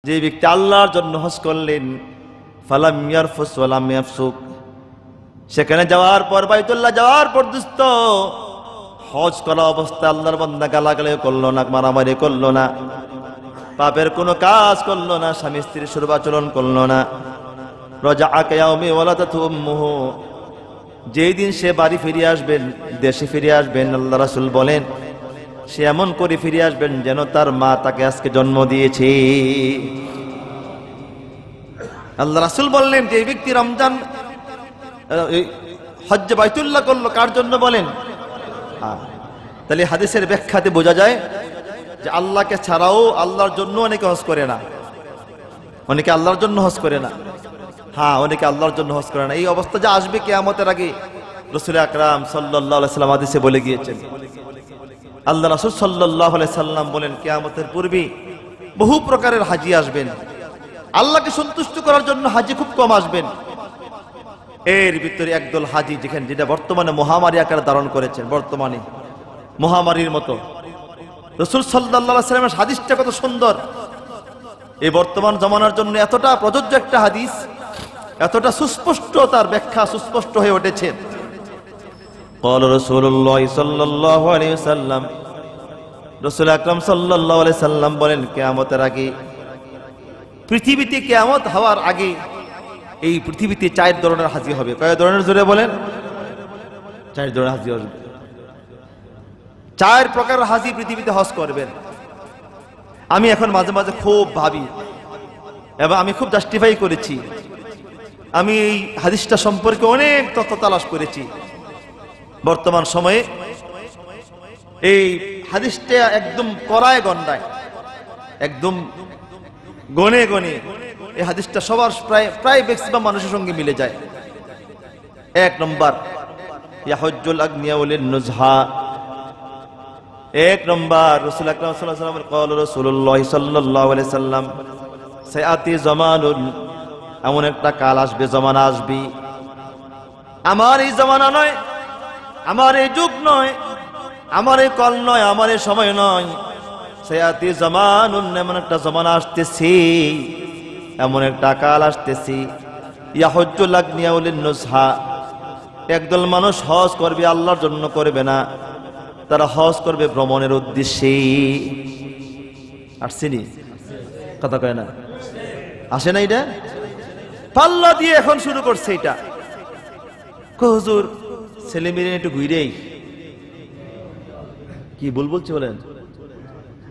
যে ব্যক্তি আল্লাহর জন্য হজ করলেন, ফালাম ইয়ারফুস ওয়ালাম ইয়াফসুক, সেখানে যাওয়ার পর বাইতুল্লাহ যাওয়ার পর দুস্থ হজ করা অবস্থায় আল্লাহর বান্দা গালাগালি করলো না, মারামারি করলো না, পাপের কোনো কাজ করলো না, স্বামী স্ত্রীর সুরবাচরণ করলো না। রাজাআ কায়াউমি ওয়ালাদাতু উম্মুহু, যেই দিন সে বাড়ি ফিরে আসবেন, দেশে ফিরে আসবেন, আল্লাহ রাসূল বলেন সে এমন করে ফিরে আসবেন যেন তার মা তাকে আজকে জন্ম দিয়েছে। আল্লাহ রাসূল বললেন যে ব্যক্তি রমজান হজ্জে বাইতুল্লাহ করলো কার জন্য বলেন? তাহলে হাদিসের ব্যাখ্যাতে বোঝা যায় যে আল্লাহকে ছাড়াও আল্লাহর জন্য অনেকে হজ করে না, অনেকে আল্লাহর জন্য হজ করে না। হ্যাঁ, অনেকে আল্লাহর জন্য হজ করে না। এই অবস্থা যে আসবে কিয়ামতের আগে রাসূল আকরাম সাল্লাল্লাহু আলাইহি সাল্লাম হাদিসে বলে গিয়েছেন। আল্লাহ রাসূল সাল্লাল্লাহু আলাইহি সাল্লাম বলেন কিয়ামতের পূর্বে বহু প্রকারের হাজি আসবেন, আল্লাহকে সন্তুষ্ট করার জন্য হাজি খুব কম আসবেন। এর ভিতরে একদল হাজি যেটা বর্তমানে মহামারী আকার ধারণ করেছেন, বর্তমানে মহামারীর মতো। রাসূল সাল্লাল্লাহু আলাইহি সাল্লামের হাদিসটা কত সুন্দর, এই বর্তমান জমানার জন্য এতটা প্রযোজ্য একটা হাদিস, এতটা সুস্পষ্ট, তার ব্যাখ্যা সুস্পষ্ট হয়ে উঠেছে। قال رسول الله صلى الله عليه وسلم, রাসূল আকরাম সাল্লাল্লাহু আলাইহি সাল্লাম বলেন কিয়ামতের আগে, পৃথিবীতে কিয়ামত হওয়ার আগে এই পৃথিবীতে 4 ধরনের হাজি হবে। কয় ধরনের জোরে বলেন? 4 ধরনের হাজি হবে। 4 প্রকারের হাজি পৃথিবীতে হজ করবেন। আমি এখন মাঝে মাঝে খুব ভাবি এবং আমি খুব জাস্টিফাই করেছি, আমি এই হাদিসটা সম্পর্কে অনেক তথ্য তালাশ করেছি। বর্তমান সময়ে এই হাদিসটা একদম কড়ায় গন্ডায়, একদম গনে গনে এই হাদিসটা সবার প্রায় ম্যাক্সিমাম মানুষের সঙ্গে মিলে যায়। 1 নম্বর, ইয়াহুজ্জুল আগনিয়া ওয়ালিন নুজহা। 1 নম্বর, রাসূল আকরাম সাল্লাল্লাহু আলাইহি ওয়াসাল্লাম قال রাসূলুল্লাহ সাল্লাল্লাহু আলাইহি সাল্লাম, সায়াতি জামানুন, এমন একটা কাল আসবে, জমানা আসবে, আমার এই জমানা নয়, আমার এই যুগ নয়, আমার এই কাল নয়, আমার এই সময় নয়, সায়াতি জামানুন, এমন একটা জমানা আসতেছে, এমন একটা কাল আসতেছে, ইয়াহুজ্জুল আগনিয়া ওয়ালিন নুজহা, একদল মানুষ হজ করবে, আল্লাহর জন্য করবে না, তারা হজ করবে ভ্রমণের উদ্দেশ্যে। আসছেনি? কথা কয় না? আসে না? এটা পাল্লা দিয়ে এখন শুরু করছে। এটা হুজুর ছেলে মেয়ে একটু ঘুরেই কি বলছি বলেন?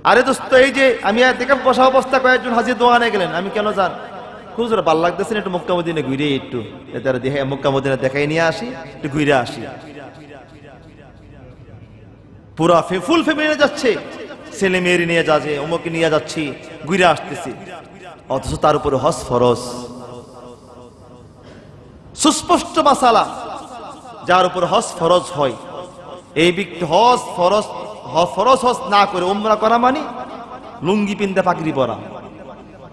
আরে দোস্ত, এই যে আমি দেখে বসা অবস্থা কয়েকজন হাজি দোকানে গেলেন, আমি কেন যান? হুজুর ভাল লাগতেছে না, একটু মক্কা মদিনা ঘুরে একটু দেখে মক্কা মদিনা দেখাই নিয়ে আসি, একটু ঘুরে আসি। পুরা ফুল ফ্যামিলি যাচ্ছে, ছেলে মেয়ের নিয়ে যাচ্ছে, অমুকে নিয়ে যাচ্ছি, ঘুরে আসতেছি, অথচ তার উপরে হজ ফরজ। সুস্পষ্ট মাসালা, যার উপর হজ ফরজ হয়, এই ব্যক্তি হজ ফরজ না করে উমরা করা মানে লুঙ্গি পিনতে পাগড়ি পরা,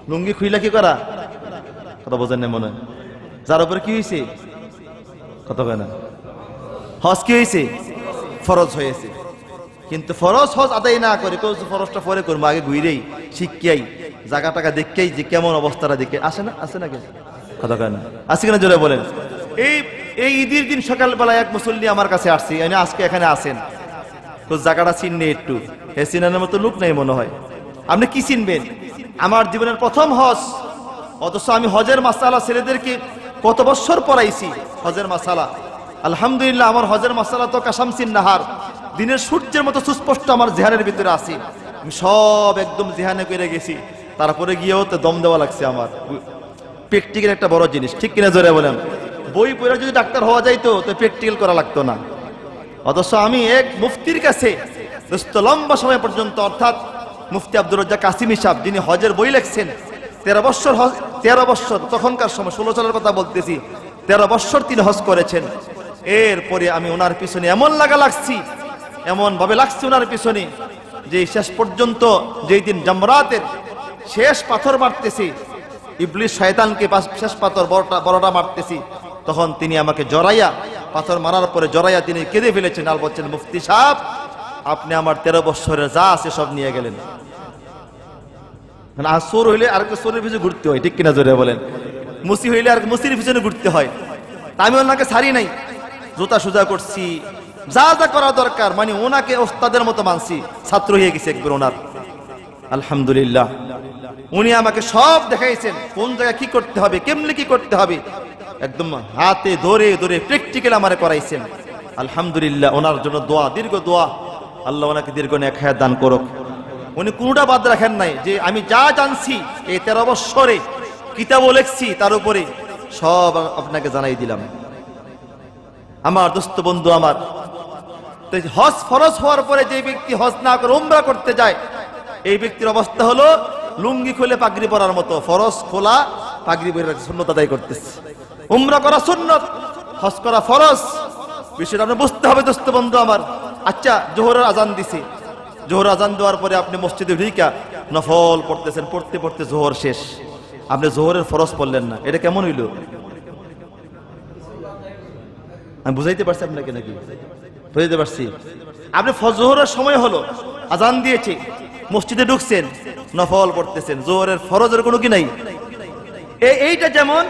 লুঙ্গি খুইলা কি করা? কথা বোঝেন না মনে হয়? যার উপরে কি হয়েছে? কথা কয় না? হজ কি হয়েছে? ফরজ হয়েছে। কিন্তু ফরজ হজ আদায় না করে ফরজটা পরে করবো, আগে ঘুরেই শিখিয়াই জায়গা টাকা দেখেই যে কেমন অবস্থাটা দেখে আসে না, আসে না? কথা কয় না? আসে কিনা জোরে বলেন? এই ঈদের দিন সকালবেলা এক মুসল্লি আমার কাছে আসছে, আজকে এখানে আসেন তো জায়গাটা চিনলে একটু, হে চিনানোর মতো লোক নেই মনে হয়। আপনি কি চিনবেন? আমার জীবনের প্রথম হজ, অথচ আমি হজের মাসালা ছেলেদেরকে কত বছর পড়াইছি হজের মাসালা। আলহামদুলিল্লাহ, আমার হজের মাসালা তো কাশামসিন নাহার, দিনের সূর্যের মতো সুস্পষ্ট আমার জিহানের ভিতরে আছে। আমি সব একদম জিহানে করে গেছি, তারপরে গিয়েও তো দম দেওয়া লাগছে। আমার প্র্যাকটিক্যাল একটা বড় জিনিস, ঠিক কিনা জোরে বলেন? বই পড়ে যদি ডাক্তার হওয়া যাইতো তো প্র্যাকটিক্যাল করা লাগতো না। অথচ আমি এক মুফতির কাছে লম্বা সময় পর্যন্ত, অর্থাৎ মুফতি আব্দুর রাজ্জাক কাসিমি সাহেব, যিনি হজের বই লিখছেন, 13 বছর তখনকার সময়, 16 সালের কথা বলতেছি, 13 বছর তিনি হজ করেছেন। এরপরে আমি ওনার পিছনে এমন লাগছি, এমন ভাবে লাগছে ওনার পিছনে, যে শেষ পর্যন্ত যেই দিন জামরাতের শেষ পাথর মারতেছি, ইবলিস শয়তানকে শেষ পাথর বড়টা মারতেছি, তখন তিনি আমাকে জড়াইয়া, পাথর মারার পরে জড়াইয়া তিনি কেঁদে ফেলেছেন আর বলছেন, মুফতি সাহেব, আপনি আমার 13 বছরের যা আছে সব নিয়ে গেলেন। মানে আর চোর হইলে আর চোরের পিছনে ঘুরতে হয়, ঠিক কিনা জোরে বলেন? মুসি হইলে আর মুসির পিছনে ঘুরতে হয়। তা আমি ওনাকে ছাড়ি নাই, জুতা সোজা করছি, যা যা করা দরকার, মানে ওনাকে ওস্তাদের মতো মানছি, ছাত্র হয়ে গেছে একবার ওনার। আলহামদুলিল্লাহ, উনি আমাকে সব দেখাইছেন কোন জায়গায় কি করতে হবে, কেমনে কি করতে হবে, একদম হাতে ধরে ধরে প্র্যাকটিক্যাল আমারে করাইছেন। আলহামদুলিল্লাহ, ওনার জন্য দোয়া, দীর্ঘ দোয়া, আল্লাহ ওনাকে দীর্ঘ নেক হায়াত দান করুক। উনি কোনটা বাদ রাখেন নাই, যে আমি যা জানছি এই 13 বছরে কিতাবও লিখছি, তার উপরে সব আপনাকে জানাই দিলাম। আমার দোস্ত বন্ধু আমার, হজ ফরজ হওয়ার পরে যে ব্যক্তি হজ না করে উমরা করতে যায়, এই ব্যক্তির অবস্থা হলো লুঙ্গি খুলে পাগড়ি পরার মতো। ফরজ খোলা, পাগড়ি পরে সুন্নত আদায় করতেছে। উমরা করা সুন্নত, হজ করা ফরজ। বিষয়টা আপনি বুঝতে হবে দোস্ত বন্ধু আমার। আচ্ছা, জোহরের আজান দিছে, জোহর আজান দেওয়ার পরে আপনি মসজিদে ঢুইকা নফল পড়তেছেন, পড়তে পড়তে জোহর শেষ, আপনি জোহরের ফরজ পড়লেন না, এটা কেমন হইল? আমি বুঝাইতে পারছি আপনাকে নাকি? বুঝাইতে পারছি? আপনি জোহরের সময় হলো, আজান দিয়েছে, মসজিদে ঢুকছেন, নফল পড়তেছেন, জোহরের ফরজের কোনো কি নাই। এইটা যেমন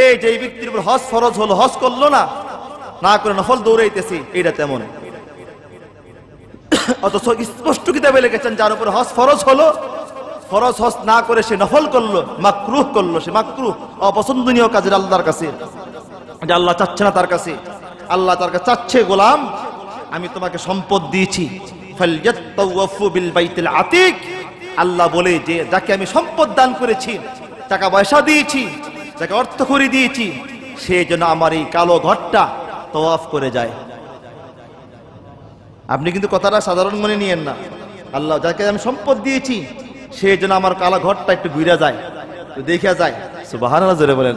এই যে ব্যক্তির উপর হজ ফরজ হলো, হজ করলো না, না করে নফল দৌড়াইতেছি, এইটা তেমন। অথচ স্পষ্ট কিতাবে লিখেছেন যার উপর হজ ফরজ হলো, ফরজ হজ না করে সে নফল করলো, মাকরুহ করলো, সে মাকরুহ, অপছন্দনীয় কাজের আল্লাহর কাছে, যে আল্লাহ চাচ্ছে না তার কাছে। আল্লাহ তার কাছে চাচ্ছে, গোলাম আমি তোমাকে সম্পদ দিয়েছি, ফালইয়াতাওয়াফু বিল বাইতিল আতিক। আল্লাহ বলে যে যাকে আমি সম্পদ দান করেছি, টাকা পয়সা দিয়েছি, যাকে অর্থ করে দিয়েছি, সে যেন আমার এই কালো ঘরটা তওয়াফ করে যায়। আপনি কিন্তু কথাটা সাধারণ মনে নিয়েন না। আল্লাহ যাকে আমি সম্পদ দিয়েছি, সে যেন আমার কালো ঘরটা একটু ঘুরে যায়, একটু দেখে যায়। সুবহানাল্লাহ জোরে বলেন।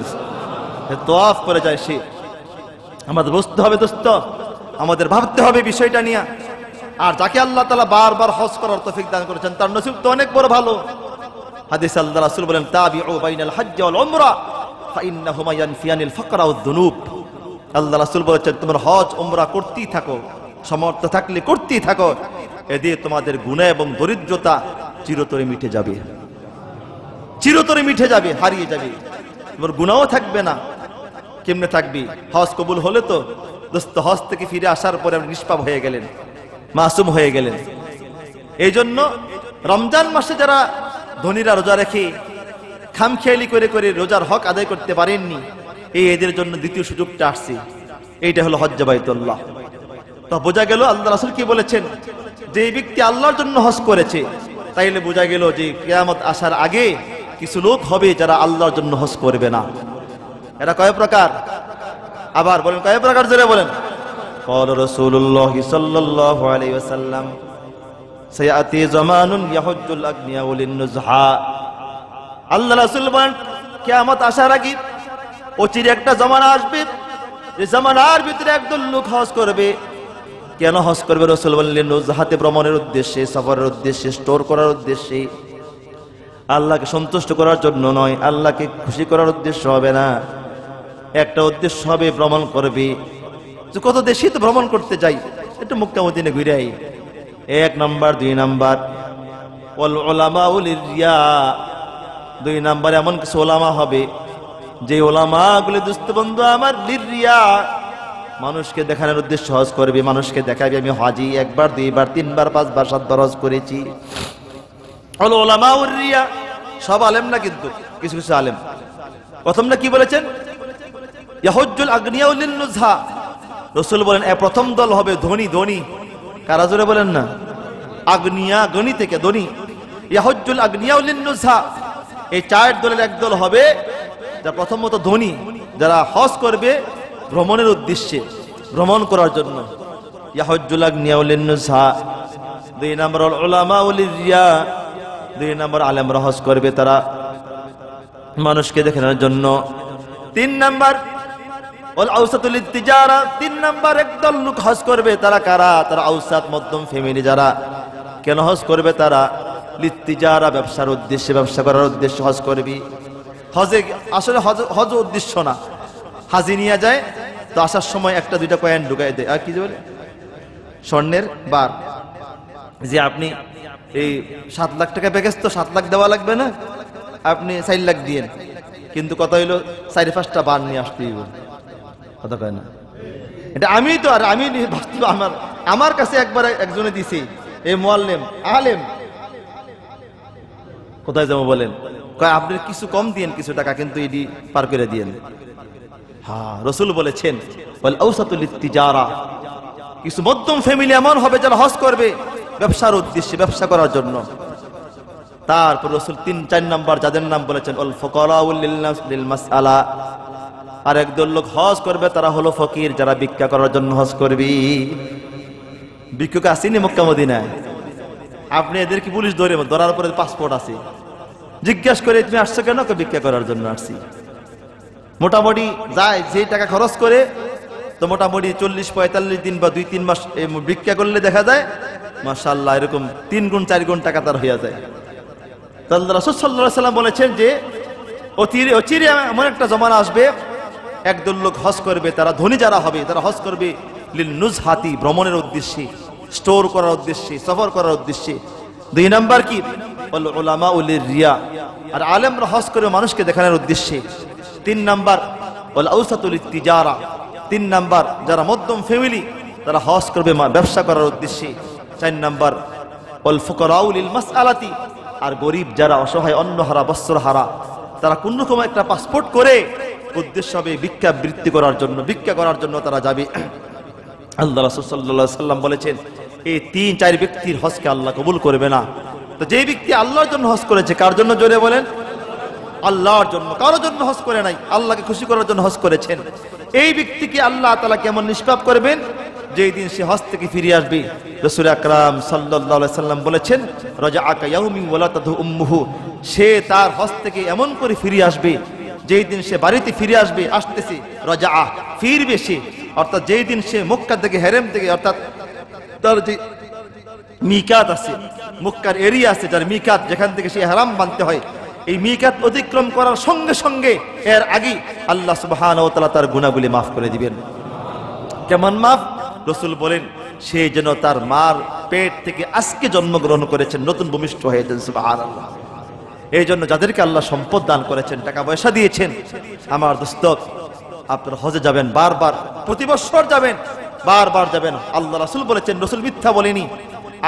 তওয়াফ করে যায় সে। আমাদের বুঝতে হবে দোস্ত, আমাদের ভাবতে হবে বিষয়টা নিয়ে। আর যাকে আল্লাহ তাআলা বারবার হজ করার তৌফিক দান করেছেন, তার নসিব তো অনেক বড় ভালো। হাদিসে আল্লাহ রাসূল বলেন, তাবিউ বাইনাল হজ্জ ওয়াল উমরা ফাইন্নাহুমা ইয়ানফিয়ানিল ফাকরা ওয়াদ দুনুব। আল্লাহ রাসূল বলেছেন, তোমরা হজ উমরা করতেই থাকো, সামর্থ্য থাকলে করতেই থাকো, এতে তোমাদের গুনাহ এবং দরিদ্রতা চিরতরে মিটে যাবে, চিরতরে মিটে যাবে, হারিয়ে যাবে। তোমার গুনাহও থাকবে না। কেমনে থাকবি? হজ কবুল হলে তো দোস্ত, হজ থেকে ফিরে আসার পরে আপনি নিষ্পাপ হয়ে গেলেন, মাসুম হয়ে গেলেন। এই জন্য রমজান মাসে যারা ধনীরা রোজা রেখে খামখেয়ালি করে করে রোজার হক আদায় করতে পারেননি, এদের জন্য দ্বিতীয় সুযোগটা আসছে, এইটা হলো হজ্জ বাইতুল্লাহ। তো বোঝা গেল আল্লাহ রাসূল কি বলেছেন, যে ব্যক্তি আল্লাহর জন্য হজ করেছে, তাইলে বোঝা গেল যে কিয়ামত আসার আগে কিছু লোক হবে যারা আল্লাহর জন্য হজ করবে না। এরা কয় প্রকার? আবার বলেন, কয় প্রকার? জোরে বলেন। ক্বালা রাসূলুল্লাহ সাল্লাল্লাহু আলাইহি ওয়াসাল্লাম, সায়াতি জামানুন ইয়াহুজ্জুল আগনিয়া ওয়ালিন নুজহা। আল্লাহ রাসূল বলেন, কিয়ামত আসার আগে অচিরে একটা জামানা আসবে, যে জামানার ভিতরে একদল লোক হজ করবে। কেন হজ করবে? রাসূল বললেন, নুজহাতে, ভ্রমণের উদ্দেশ্যে, সফরের উদ্দেশ্যে, স্টোর করার উদ্দেশ্যে, আল্লাহকে সন্তুষ্ট করার জন্য নয়, আল্লাহকে খুশি করার উদ্দেশ্য হবে না। একটা উদ্দেশ্য হবে, ভ্রমণ করবে। কত দেশে তো ভ্রমণ করতে যাই, একটু মক্কা মদিনা ঘুরে আই। 1 নাম্বার। 2 নাম্বার, ওয়াল উলামাউ লিরিয়া। 2 নাম্বার, এমন কিছু ওলামা হবে যে ওলামাগুলি দোস্ত বন্ধু আমার লিরিয়া, মানুষকে দেখানোর উদ্দেশ্য হজ করবে, মানুষকে দেখাবে আমি হাজি 1 বার 2 বার 3 বার 5 বার 7 বার হজ করেছি। ওয়াল উলামাউ লিরিয়া, সব আলেম না, কিন্তু কিছু কিছু আলেম। প্রথম না কি বলেছেন? ইয়াহুজ্জুল আগনিয়া ওয়ালিন নুজহা। রাসূল বলেন, প্রথম দল হবে ধনী। ধনী কারা? জোরে বলেন না। আগনিয়া, গনি থেকে ধনী। ইয়াহুজ্জুল আগনিয়া ওয়ালিন নুজহা, এই 4 দলের এক দল হবে যারা প্রথমত ধনী, যারা হজ করবে ভ্রমণের উদ্দেশ্যে, ভ্রমণ করার জন্য। ইয়াহুজ্জুল আগনিয়া ওয়ালিন নুজহা। 2 নম্বর উলামা ওয়ালিরিয়া। 2 নম্বর আলেমরা হজ করবে, তারা মানুষকে দেখানোর জন্য। 3 নম্বর ওয়াল আওসাতুল তিজারা। 3 নম্বর একদল লোক হজ করবে, তারা কারা? তারা আওসাত, মধ্যম ফ্যামিলি যারা। কেন হজ করবে? তারা লিত্তিজারা, ব্যবসার উদ্দেশ্যে, ব্যবসা করার উদ্দেশ্যে হজ করবে। হজে আসলে হজ উদ্দেশ্য না, হাজি নিয়ে যায় তো আসার সময় 1-2টা কয়েন ঢুকাই দেয়, আর কি বলে স্বর্ণের বার, যে আপনি এই 7 লাখ টাকা প্যাকেজ তো 7 লাখ দেওয়া লাগবে না, আপনি 4 লাখ দিয়েন, কিন্তু কথা হইলো 4-5টা বান নিয়ে আসতে হইব, কথা কয় না। এটা আমি তো, আর আমি বাস্তব আমার কাছে একবার একজনে দিছি, এই মুআল্লিম আলেম, কোথায় যাবো বলেন, কয় আপনি কিছু কম দিয়েন কিছু টাকা, কিন্তু এটি পার করে দিয়েন। হ্যাঁ, রাসূল বলেছেন ওয়াল আওসাতুল তিজারা, কিছু মধ্যম ফ্যামিলি এমন হবে যারা হজ করবে ব্যবসার উদ্দেশ্যে, ব্যবসা করার জন্য। তারপর রাসূল 3-4 নাম্বার যাদের নাম বলেছেন ওয়াল ফুকারাউল লিল মাসআলা, আর একদল লোক হজ করবে তারা হলো ফকির, যারা ভিক্ষা করার জন্য হজ করবি। ভিক্ষুক আসেনি মক্কা মদিনায়, আপনি এদের কি পুলিশ ধরার পরে পাসপোর্ট আছে, জিজ্ঞাসা করে তুমি আসছো কেন, ভিক্ষা করার জন্য আসছি। মোটামুটি যায় যে টাকা খরচ করে, তো মোটামুটি 40-45 দিন বা 2-3 মাস ভিক্ষা করলে দেখা যায় মাশাআল্লাহ এরকম 3 গুণ 4 গুণ টাকা তার হয়ে যায়। তাহলে রাসূল সাল্লাল্লাহু আলাইহি ওয়াসাল্লাম বলেছেন যে অচিরে এমন একটা জমানা আসবে, একদল লোক হজ করবে, তারা ধনী যারা হবে তারা হজ করবে লিল নুজহাতি, ভ্রমণের উদ্দেশ্যে, স্টোর করার উদ্দেশ্যে, সফর করার উদ্দেশ্যে। 2 নাম্বার কি ওয়াল উলামা লির রিয়া, আর আলেমরা হজ করে মানুষকে দেখানোর উদ্দেশ্যে। 3 নাম্বার ওয়াল আওসাতুল তিজারা, 3 নাম্বার যারা মধ্যম ফ্যামিলি তারা হজ করবে ব্যবসা করার উদ্দেশ্যে। 4 নাম্বার ওয়াল ফুকারাউ লিল মাসআলাতি, আর গরিব যারা অসহায়, অন্নহারা, বস্ত্রহারা, তারা কোন রকম একটা পাসপোর্ট করে উদ্দেশ্য হবে ভিক্ষা বৃত্তি করার জন্য, ভিক্ষা করার জন্য তারা যাবে। আল্লাহ রাসূল সাল্লাল্লাহু আলাইহি ওয়াসাল্লাম বলেছেন এই 3-4 ব্যক্তির হজকে আল্লাহ কবুল করবে না। তো যে ব্যক্তি আল্লাহর জন্য হজ করেছে, কার জন্য জোরে বলেন, আল্লাহর জন্য, কারোর জন্য হজ করে নাই, আল্লাহকে খুশি করার জন্য হজ করেছেন, এই ব্যক্তিকে আল্লাহ তাআলা কেমন নিষ্পাপ করবেন, যেই দিন সে হজ থেকে ফিরে আসবে। রাসূল আকরাম সাল্লাল্লাহু আলাইহি সাল্লাম বলেছেন রাজাআকা ইয়াউমি ওয়ালাদাতু উম্মুহু, সে তার হজ থেকে এমন করে ফিরে আসবে, যেই দিন সে বাড়িতে ফিরে আসবে, আসতেছে রাজাআ, ফিরবে সে, অর্থাৎ যেই দিন সে মক্কা থেকে, হেরেম থেকে, অর্থাৎ তার যে মিকাত আছে, মক্কার এরিয়া আছে যার মিকাত, যেখান থেকে সে হারাম বানতে হয়, এই মিকাত অতিক্রম করার সঙ্গে সঙ্গে এর আগে আল্লাহ সুবহানাহু ওয়া তাআলা তার গুনাহগুলি মাফ করে দিবেন। কেমন মাফ? রাসূল বলেন সে যেন তার মার পেট থেকে আজকে জন্মগ্রহণ করেছেন, নতুন ভূমিষ্ঠ হয়েছেন। সুবহানাল্লাহ। এই জন্য যাদেরকে আল্লাহ সম্পদ দান করেছেন, টাকা পয়সা দিয়েছেন, আমার দোস্ত আপনারা হজে যাবেন, বারবার, প্রতি বছর যাবেন, বারবার যাবেন। আল্লাহ রাসূল বলেছেন, রাসূল মিথ্যা বলেনি।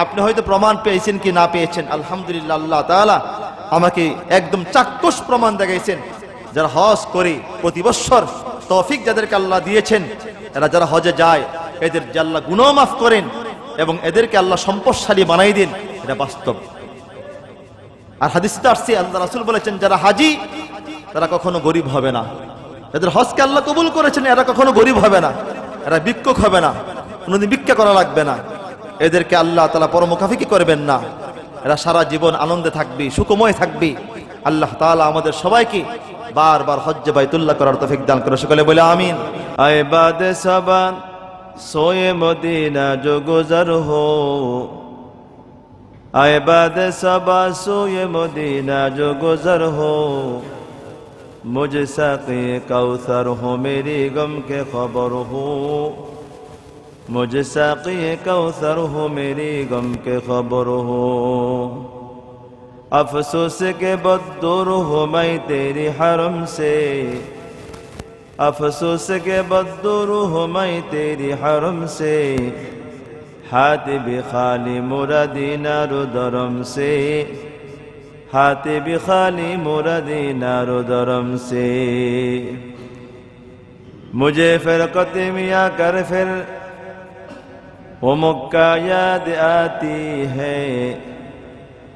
আপনি হয়তো প্রমাণ পেয়েছেন কি না পেয়েছেন, আলহামদুলিল্লাহ, আল্লাহ তাআলা আমাকে একদম চাক্ষুষ প্রমাণ দেখাইছেন। যারা হজ করে প্রতি বছর, তৌফিক যাদেরকে আল্লাহ দিয়েছেন, এরা যারা হজে যায় এদের যে আল্লাহ গুনাহ মাফ করেন এবং এদেরকে আল্লাহ সম্পদশালী বানাই দেন, এটা বাস্তব। আর হাদিসে আসছে আল্লাহ রাসূল বলেছেন যারা হাজি তারা কখনো গরিব হবে না, এদের হজকে আল্লাহ কবুল করেছেন, এরা কখনো গরিব হবে না, এরা ভিক্ষুক হবে না, কোনোদিন ভিক্ষা করা লাগবে না, এদেরকে আল্লাহ তাআলা পরমুখাফিকি করবেন না, এরা সারা জীবন আনন্দে থাকবে, সুখময় থাকবে। আল্লাহ তাআলা আমাদের সবাইকে বারবার হজ্জে বাইতুল্লাহ করার তৌফিক দান করে, সকলে বলে আমিন। আয়ে বাদে সাবান সোয়ে মদিনা जो गुजर हो, आए बाद सबा सोए मदीना जो गुजर हो, मुझे साक़ी कौसर हो मेरी गम के खबर हो, मुझे साक़ी कौसर हो मेरी गम के खबर हो, अफसोस के बददूर हो मैं तेरी हरम से, अफसोस के बददूर हो मैं तेरी हरम से, हाथ भी खाली मुरादीना रुदरम से, हाथ भी खाली मुरादीना रुदरम से, मुझे फिरक़त मियाँ कर फिर वो मक्का याद आती है,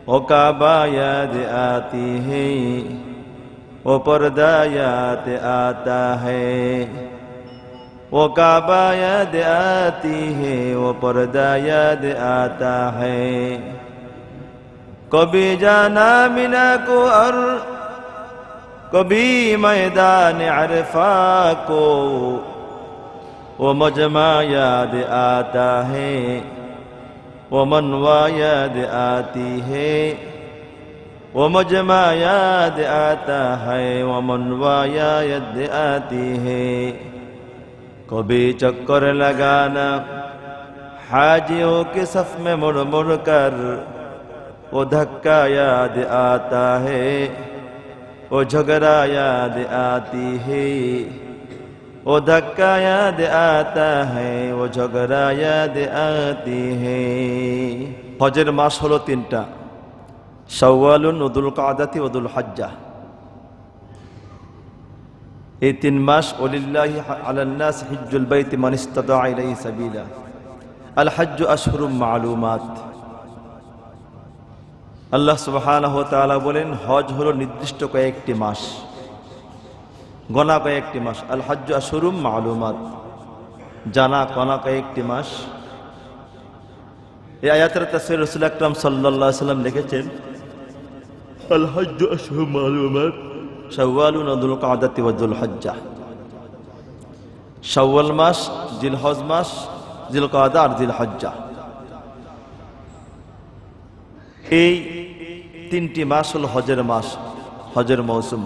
वो काबा याद आती है, वो पर्दा याद आता है, वो काबा याद आती है, वो पर्दा याद आता है, कभी जाना मिना को और कभी मैदान अरफा को, वो मजमा याद आता है, वो मनवा याद आती है, वो मजमा याद आता है, वो मनवा याद आती है, कभी चक्कर लगाना हाजियों के सफ में मुड़ मुड़ कर, वो धक्का याद आता है, वो झगड़ा याद आती है, वो धक्का याद आता है, वो झगड़ा याद आती है। হজের মাস হলো তিনটা, শাওয়ালুন, উদুল কাদাতি, উদুল হজ্জা। এই তিন মাস ওয়ালিল্লাহি আলান নাস হিজ্জুল বাইতি মান ইসতাতা ইলাইহি সাবিলা। আল হজ্জু আশহুরুম মালুমাত। আল্লাহ সুবহানাহু ওয়া তাআলা বলেন হজ হলো নির্দিষ্ট কয়েকটি মাস, গোনা কয়েকটি মাস। আল হজ্জু আশহুরুম মালুমাত, জানা গোনা কয়েকটি মাস। এই আয়াতের তাফসীর রাসূল আকরাম সাল্লাল্লাহু আলাইহি ওয়াসাল্লাম লিখেছেন আল হজ্জু আশহুরুম মালুমাত শাওয়ালুন, উদুল কাদাতি, ওয়াদুল হজ্জা। শাওয়াল মাস, জিলহজ মাস, জিলকাদা আর জিলহজ্জা, এই তিনটি মাস হল হজের মাস, হজের মৌসুম।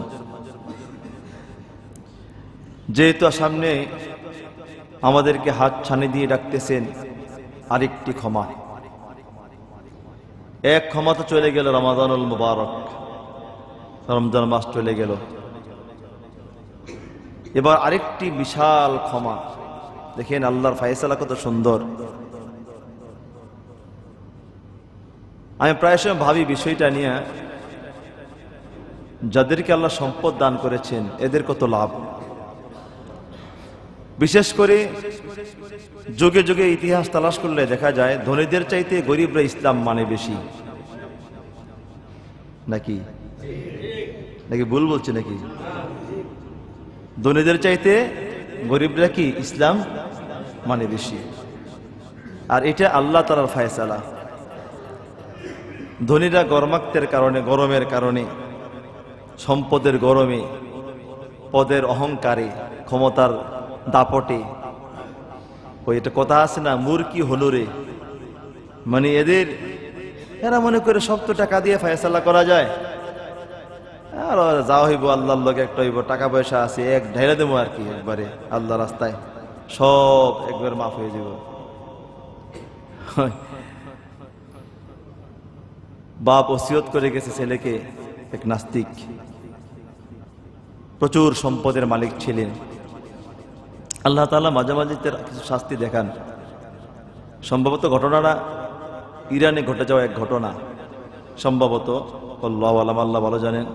যেহেতু সামনে আমাদেরকে হাত ছানি দিয়ে রাখতেছেন আরেকটি ক্ষমা, এক ক্ষমা তো চলে গেল রমাদানুল মুবারক, রমজান মাস চলে গেল। এবার আরেকটি বিশাল ক্ষমা। দেখেন আল্লাহর ফায়সালা কত সুন্দর। আমি প্রায় সময় ভাবি বিষয়টা নিয়ে, যাদেরকে আল্লাহ সম্পদ দান করেছেন এদের কত লাভ। বিশেষ করে যুগে যুগে ইতিহাস তালাশ করলে দেখা যায় ধনীদের চাইতে গরিবরা ইসলাম মানে বেশি। নাকি নাকি ভুল বলছি নাকি? ধনীদের চাইতে গরিবরা কি ইসলাম মানে বেশি। আর এটা আল্লাহ তাআলার ফায়সালা। ধনীরা গরমাক্তের কারণে, গরমের কারণে, সম্পদের গরমে, পদের অহংকারে, ক্ষমতার দাপটে, ওই এটা কথা আছে না, মূর্খি হলো রে, মানে এরা মনে করে সব তো টাকা দিয়ে ফায়সালা করা যায়, আর যা হইব আল্লাহর লগে একটা হইব, টাকা পয়সা আছে এক ঢেলে দেবো আর কি, একবারে আল্লাহ রাস্তায় সব একবার মাফ হয়ে যাব। বাপ ওসিয়ত করে গেছে ছেলেকে, এক নাস্তিক, প্রচুর সম্পদের মালিক ছিলেন। আল্লাহ তাআলা মাঝে মাঝে কিছু শাস্তি দেখান। সম্ভবত ঘটনাটা ইরানে ঘটে যাওয়া এক ঘটনা, সম্ভবত আল্লাহু আলাম, আল্লাহ ভালো জানেন।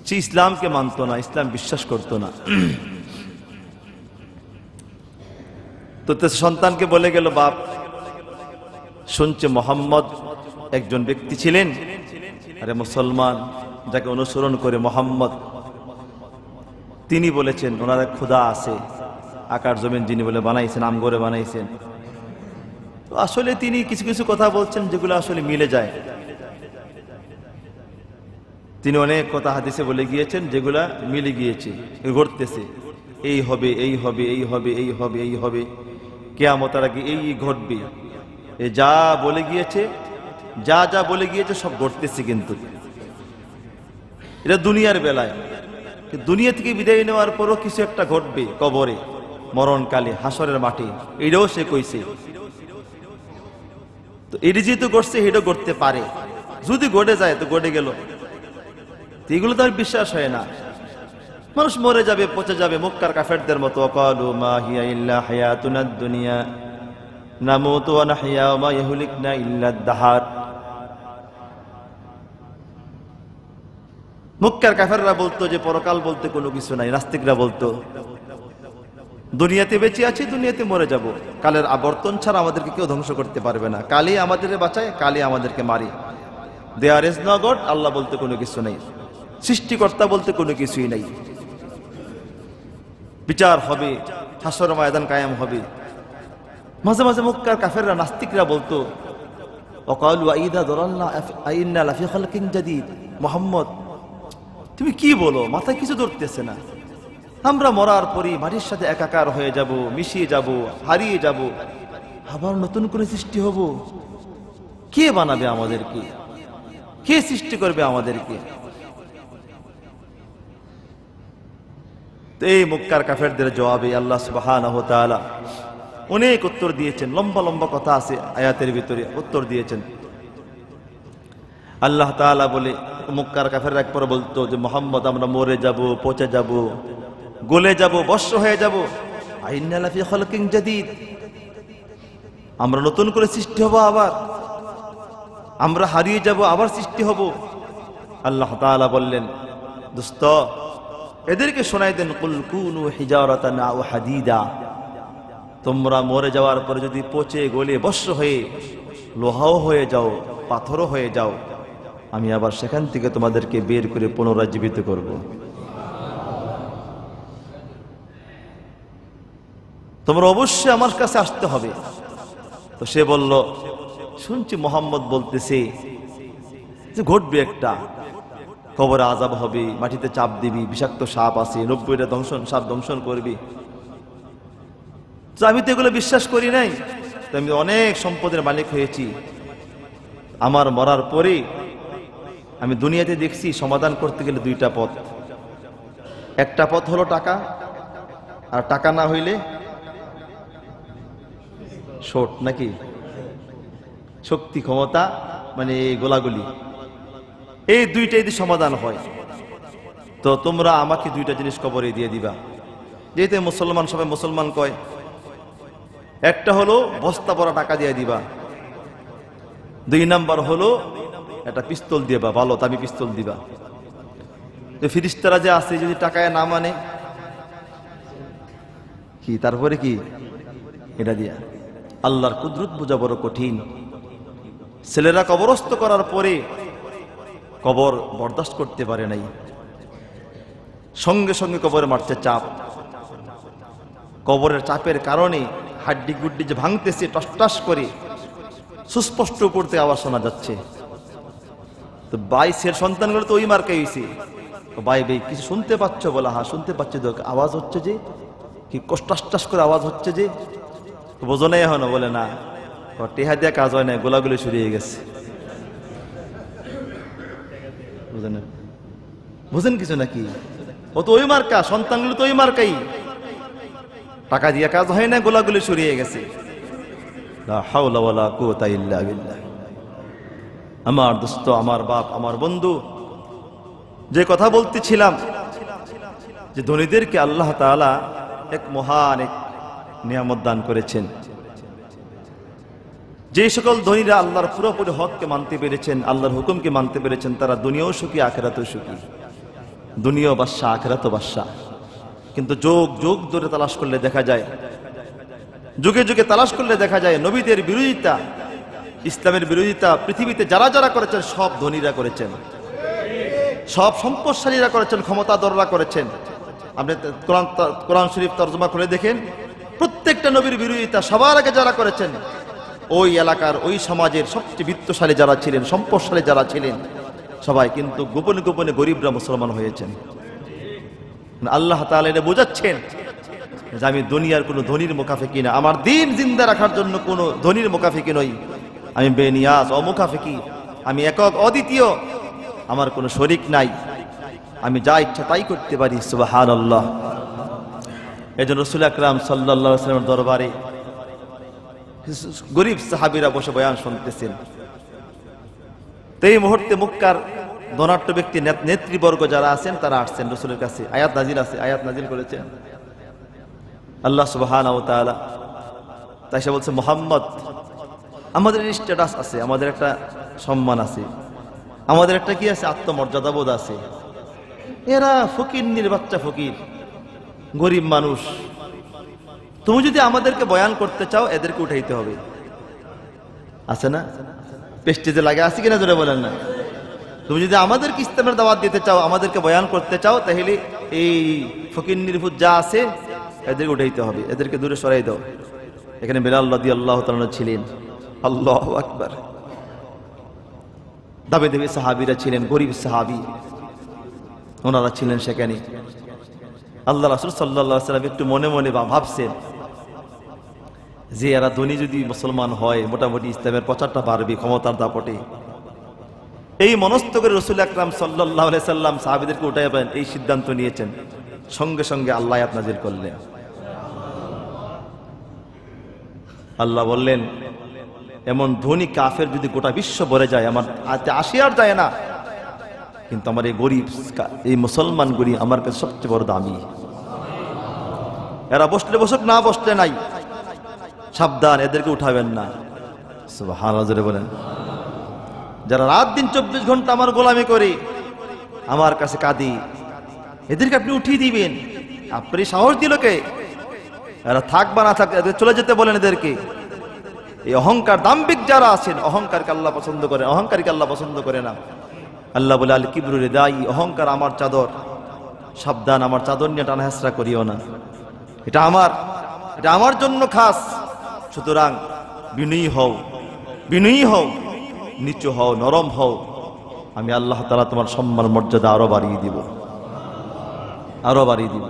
সে ইসলামকে মানত না, ইসলাম বিশ্বাস করতো না। তো সন্তানকে বলে গেল, বাপ শুনছে মোহাম্মদ একজন ব্যক্তি ছিলেন, আরে মুসলমান, যাকে অনুসরণ করে মোহাম্মদ, তিনি বলেছেন ওনার এক খোদা আছে, আকাশ জমিন যিনি বলে বানাইছেন, নাম করে বানাইছেন। তো আসলে তিনি কিছু কিছু কথা বলছেন যেগুলো আসলে মিলে যায়। তিনি অনেক কথা হাদিসে বলে গিয়েছেন যেগুলা মিলে গিয়েছে, ঘটতেছে, এই হবে, এই হবে, এই হবে, এই হবে, এই হবে, কিয়ামতের আগে এই ঘটবে। এ যা বলে গিয়েছে, যা যা বলে গিয়েছে সব ঘটতেছে। কিন্তু এটা দুনিয়ার বেলায়, দুনিয়া থেকে বিদায় নেওয়ার পরও কিছু একটা ঘটবে, কবরে, মরণকালে, হাসরের মাঠে, এটাও সে কইছে। তো এটা যেহেতু ঘটছে, এটা ঘটতে পারে, যদি ঘটে যায় তো ঘটে গেল। এগুলো তো আর বিশ্বাস হয় না। মানুষ মরে যাবে, পচে যাবে, মক্কার কাফেরদের মতো। ক্বালু মা হিয়া ইল্লা হায়াতুনাদ দুনিয়া নামুতু ওয়া নাহইয়া ওয়া মা ইয়াহলিকুনা ইল্লা আদ-দাহার। মক্কার কাফেররা বলতো যে পরকাল বলতে কোনো কিছু নাই। নাস্তিকরা বলতো দুনিয়াতে বেঁচে আছি, দুনিয়াতে মরে যাব, কালের আবর্তন ছাড়া আমাদেরকে কেউ ধ্বংস করতে পারবে না, কালই আমাদের বাঁচায়, কালই আমাদেরকে মারে। দেয়ার ইজ নো গড, আল্লাহ বলতে কোনো কিছু নেই, সৃষ্টিকর্তা বলতে কোনো কিছুই নাই। বিচার হবে, হাসর ময়দান কায়েম হবে। মাঝে মাঝে মক্কার কাফেররা, নাস্তিকরা বলতো ওয়াকালু আইদা দালালনা আইন্না লাফি খালকিন জাদীদ। মুহাম্মদ তুমি কি বলো, মাথায় কিছু ধরতেছে না। আমরা মরার পরই মাটির সাথে একাকার হয়ে যাব, মিশিয়ে যাব, হারিয়ে যাব, আবার নতুন করে সৃষ্টি হব। কে বানাবে আমাদেরকে? কে সৃষ্টি করবে আমাদেরকে? তো এই মক্কার কাফেরদের জবাবে আল্লাহ সুবহানাহু ওয়া তাআলা অনেক উত্তর দিয়েছেন। লম্বা লম্বা কথা আছে আয়াতের ভিতরে, উত্তর দিয়েছেন। আল্লাহ তাআলা বলে মক্কার কাফেররা একবার বলতো যে মুহাম্মদ আমরা মরে যাব, পচে যাব, গলে যাব, ভস্ম হয়ে যাব। আইন্না লাফি খালকিন জাদীদ, আমরা নতুন করে সৃষ্টি হব, আবার আমরা হারিয়ে যাব, আবার সৃষ্টি হব। আল্লাহ তাআলা বললেন, দোস্ত এদেরকে শোনাই দেন, কুল কুনু হিজারাতান আও হাদিদা, তোমরা মরে যাওয়ার পরে যদি পচে গলে ভস্ম হয়ে লোহাও হয়ে যাও, পাথরও হয়ে যাও, আমি আবার সেখান থেকে তোমাদেরকে বের করে পুনরুজ্জীবিত করব। তোমরা অবশ্যই আমার কাছে আসতে হবে। তো সে বলল, শুনছি মোহাম্মদ বলতেছে যে ঘটবে একটা, কবরে আযাব হবে, মাটিতে চাপ দিবি, বিষাক্ত সাপ আছে, 90টা সাপ দংশন করবি। তো আমি তো এগুলো বিশ্বাস করি নাই। তো আমি অনেক সম্পদের মালিক হয়েছি, আমার মরার পরে আমি দুনিয়াতে দেখছি সমাধান করতে গেলে দুইটা পথ। একটা পথ হলো টাকা, আর টাকা না হইলে শোট, নাকি শক্তি, ক্ষমতা, মানে গোলাগুলি, এই দুইটাই দিয়ে সমাধান হয়। তো তোমরা আমাকে দুইটা জিনিস কবরে দিয়ে দিবা। যেহেতু মুসলমান, সবাই মুসলমান কয়, একটা হলো বস্তা ভরা টাকা দিয়ে দিবা, 2 নাম্বার হলো একটা পিস্তল দিবা, ভালো দামি পিস্তল দিবা। তো ফিরিস্তারা যে আছে, যদি টাকায় না মানে কি, তারপরে কি এটা দিয়া। আল্লাহর কুদরত বোঝা বড় কঠিন। ছেলেরা কবরস্থ করার পরে কবর বরদাস্ত করতে পারে নাই, সঙ্গে সঙ্গে কবরে মারছে চাপ। কবরের চাপের কারণে হাড্ডি গুড্ডি যে ভাঙতেছে টসটাস করে, সুস্পষ্ট করতে আওয়াজ শোনা যাচ্ছে। তো বাইশের সন্তানগুলো তো ওই মার্কে হয়েছে। ভাই কিছু শুনতে পাচ্ছ? বলা হ্যাঁ শুনতে পাচ্ছি। তো আওয়াজ হচ্ছে যে কি, কষ্টাস করে আওয়াজ হচ্ছে যে, বোঝো নাই এখনো? বলে না, টেহা দিয়া কাজ হয় না, গোলাগুলি সরিয়ে গেছে। বুঝেন কিছু নাকি? ও তো ওই মার্কা, সন্তানগুলো তো ওই মার্কাই, টাকা দিয়া কাজ হয় না, গোলাগুলি সরিয়ে গেছে। লা হাওলা ওয়ালা কুওয়াতা ইল্লা বিল্লাহ। আমার দোস্ত, আমার বাপ, আমার বন্ধু, যে কথা বলতেছিলাম যে ধনীদেরকে আল্লাহ তাআলা এক মহান এক নিয়ামত দান করেছেন। যে সকল ধনীরা আল্লাহর পুরোপুরি হককে মানতে পেরেছেন, আল্লাহর হুকুমকে মানতে পেরেছেন, তারা দুনিয়াও সুখী, আখিরাতেও সুখী। দুনিয়াও বাদশা, আখিরাতও বাদশা। কিন্তু যুগ যুগ ধরে তালাশ করলে দেখা যায়, যুগে যুগে তালাশ করলে দেখা যায়, নবীদের বিরোধিতা, ইসলামের বিরোধিতা পৃথিবীতে যারা যারা করেছেন সব ধনীরা করেছেন, সব সম্পদশালীরা করেছেন, ক্ষমতাধররা করেছেন। আপনি কোরআন শরীফ তরজমা করে দেখেন, প্রত্যেকটা নবীর বিরোধিতা সবার আগে যারা করেছেন, ওই এলাকার, ওই সমাজের সবচেয়ে বিত্তশালী যারা ছিলেন, সম্পদশালী যারা ছিলেন, সবাই কিন্তু গোপনে গোপনে গরিবরা মুসলমান হয়েছেন। আল্লাহ তাআলা এটা বোঝাচ্ছেন যে আমি দুনিয়ার কোনো ধনীর মুখাফেকি না, আমার দিন জিন্দা রাখার জন্য কোনো ধনীর মুখাফেকি নই। আমি বেনিয়াজ, অমুখাফেকি, আমি একক, অদ্বিতীয়, আমার কোনো শরীক নাই, আমি যা ইচ্ছা তাই করতে পারি। সুবহানাল্লাহ। এজন্য রাসূল আকরাম সাল্লাল্লাহু আলাইহি ওয়াসাল্লামের দরবারে গরিব সাহাবীরা বসে বয়ান শুনতেছেন। তো এই মুহূর্তে মক্কার ধনাঢ্য ব্যক্তি, নেতৃবর্গ যারা আছেন, তারা আসছেন রাসূলের কাছে। আয়াত নাজিল আছে, আয়াত নাজিল করেছেন আল্লাহ সুবহানাহু ওয়া তাআলা। তাই সে বলছে, মুহাম্মদ, আমাদের স্ট্যাটাস আছে, আমাদের একটা সম্মান আছে, আমাদের একটা কি আছে, আত্মমর্যাদাবোধ আছে। এরা ফকিন্নির বাচ্চা, ফকির, গরিব মানুষ। তুমি যদি আমাদেরকে বয়ান করতে চাও, এদেরকে উঠাইতে হবে। আছে না? পেস্টেজে লাগে আছে কিনা, জোরে বলেন না। তুমি যদি আমাদেরকে ইসলামের দাওয়াত দিতে চাও, আমাদেরকে বয়ান করতে চাও, তাহলে এই ফকিন্নির ভূত যা আছে এদেরকে উঠাইতে হবে, এদেরকে দূরে সরাই দাও। এখানে বিলাল রাদিয়াল্লাহু তাআলা ছিলেন। আল্লাহু আকবার। দাবি দেবী সাহাবীরা ছিলেন, গরিব সাহাবী, ওনারা ছিলেন সেখানে। আল্লাহ রাসূল সাল্লাল্লাহু আলাইহি ওয়াসাল্লাম একটু মনে মনে ভাবছেন যে এরা ধনী যদি মুসলমান হয়, মোটামুটি ইসলামের প্রচারটা বাড়বে ক্ষমতার দাপটে। এই মনস্থ করে রাসূল আকরাম সাল্লাল্লাহু আলাইহি ওয়াসাল্লাম সাহাবীদেরকে উঠাইবেন এই সিদ্ধান্ত নিয়েছেন। সঙ্গে সঙ্গে আল্লাহ আয়াত নাযিল করলেন। আল্লাহ বললেন, এমন ধনী কাফের যদি গোটা বিশ্ব ভরে যায় আমার হাতে আসি আর যায় না, কিন্তু আমার এই গরিব এই মুসলমানগুলি আমার কাছে সবচেয়ে বড় দামি। এরা বসলে বসুক, না বসলে নাই, সাবধান, এদেরকে উঠাবেন না। সুবহানাল্লাহ জোরে বলেন। যারা রাত দিন 24 ঘন্টা আমার গোলামি করে আমার কাছে কাঁদি, এদেরকে আপনি উঠিয়ে দিবেন। আপনি সাহস দিল কে? এরা থাক বা না থাক, এদের চলে যেতে বলেন এদেরকে। এই অহংকার দাম্ভিক যারা আছেন, অহংকারকে আল্লাহ পছন্দ করে, অহংকারীকে আল্লাহ পছন্দ করে না। আল্লাহ বলে আল কিবরু রিদাই, অহংকার আমার চাদর, সাবধান আমার চাদর নিয়ে টানা হেঁচড়া করিও না, এটা আমার জন্য খাস। সুতরাং বিনয়ী হও, বিনয়ী হও, নিচু হও, নরম হও, আমি আল্লাহ তাআলা তোমার সম্মান মর্যাদা আরো বাড়িয়ে দিব, আরো বাড়িয়ে দিব।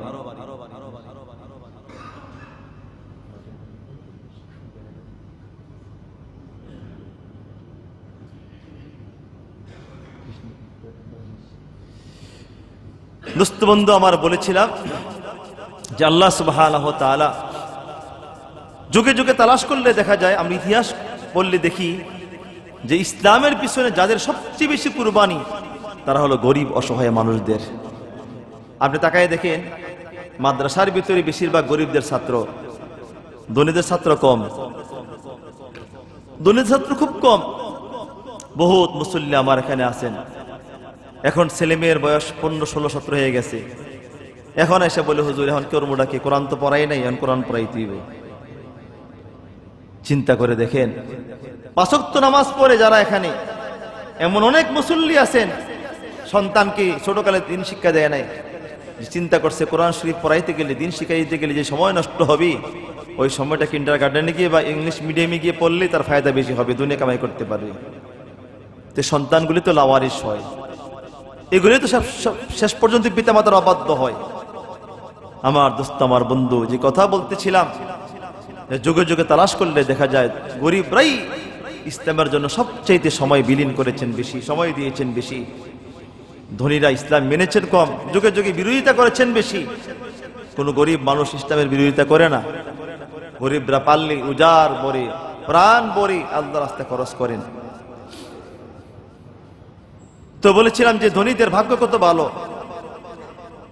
দোস্ত বন্ধু আমার, বলেছিলাম যে আল্লাহ সুবহানাহু ওয়া তাআলা যুগে যুগে তালাশ করলে দেখা যায়, আমরা ইতিহাস পড়লে দেখি যে ইসলামের পিছনে যাদের সবচেয়ে বেশি কুরবানি তারা হলো গরিব অসহায় মানুষদের। আপনি তাকায় দেখেন, মাদ্রাসার ভিতরে বেশিরভাগ গরিবদের ছাত্র, ধনীদের ছাত্র কম, ধনীদের ছাত্র খুব কম। বহুত মুসল্লি আমার এখানে আছেন, এখন ছেলে মেয়ের বয়স 15, 16, 17 হয়ে গেছে, এখন এসে বলে হুজুর এখন কর্মটা কি, কোরআন তো পড়াই নাই, এখন কোরআন পড়াইতে হবে। চিন্তা করে দেখেন, 5 ওয়াক্ত নামাজ পড়ে যারা এখানে, এমন অনেক মুসল্লি আছেন সন্তানকে ছোটকালে দিন শিক্ষা দেয় নাই, চিন্তা করছে কোরআন শরীফ পড়াইতে গেলে, দিন শিখাইতে গেলে যে সময় নষ্ট হবে, ওই সময়টা কিন্ডারগার্টেনে গিয়ে বা ইংলিশ মিডিয়ামে গিয়ে পড়লে তার ফায়দা বেশি হবে, দুনিয়া কামাই করতে পারবে। তো সন্তানগুলি তো লাওয়ারিস হয়, এগুলি তো সব শেষ পর্যন্ত পিতামাতার অবাধ্য হয়। আমার দোস্ত, আমার বন্ধু, যে কথা বলতেছিলাম, যুগে যুগে তালাশ করলে দেখা যায় গরিবরাই ইসলামের জন্য সবচাইতে সময় বিলীন করেছেন বেশি, সময় দিয়েছেন বেশি। ধনীরা ইসলাম মেনেছেন কম, যুগে যুগে বিরোধিতা করেছেন বেশি। কোন গরিব মানুষ ইসলামের বিরোধিতা করে না। গরিবরা পারলে উজাড় বরে, প্রাণ বরে আল্লাহর রাস্তায় খরচ করেন। তো বলেছিলাম যে ধনীদের ভাগ্য কত ভালো।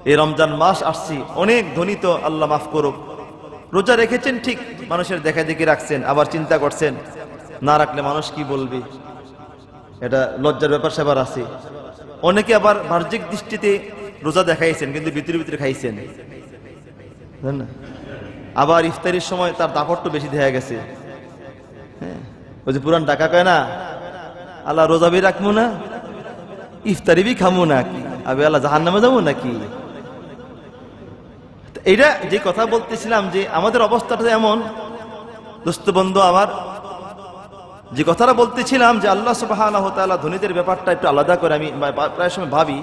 এই রমজান মাস আসছি, অনেক ধনী তো আল্লাহ মাফ করুক, রোজা রেখেছেন ঠিক, মানুষের দেখা দেখি রাখছেন, আবার চিন্তা করছেন না রাখলে মানুষ কি বলবে, এটা লজ্জার ব্যাপার সেবার আছে। অনেকে আবার বাহ্যিক দৃষ্টিতে রোজা দেখাইছেন কিন্তু ভিতরে ভিতরে খাইছেন, আবার ইফতারির সময় তার দাপট্য বেশি দেখা গেছে। হ্যাঁ, ওই যে পুরান ডাকা কয় না, আল্লাহ রোজা বি রাখবো না, ইফতারি বি খামো নাকি, আবে আল্লাহ জাহান্নামে যাবো নাকি। এইটা যে কথা বলতেছিলাম যে আমাদের অবস্থাটা এমন, দোস্ত বন্ধু আমার, যে কথাটা বলতেছিলাম যে আল্লাহ সুবহানাহু ওয়া তাআলা ধনীদের ব্যাপারটা একটু আলাদা করে আমি প্রায় সময় ভাবি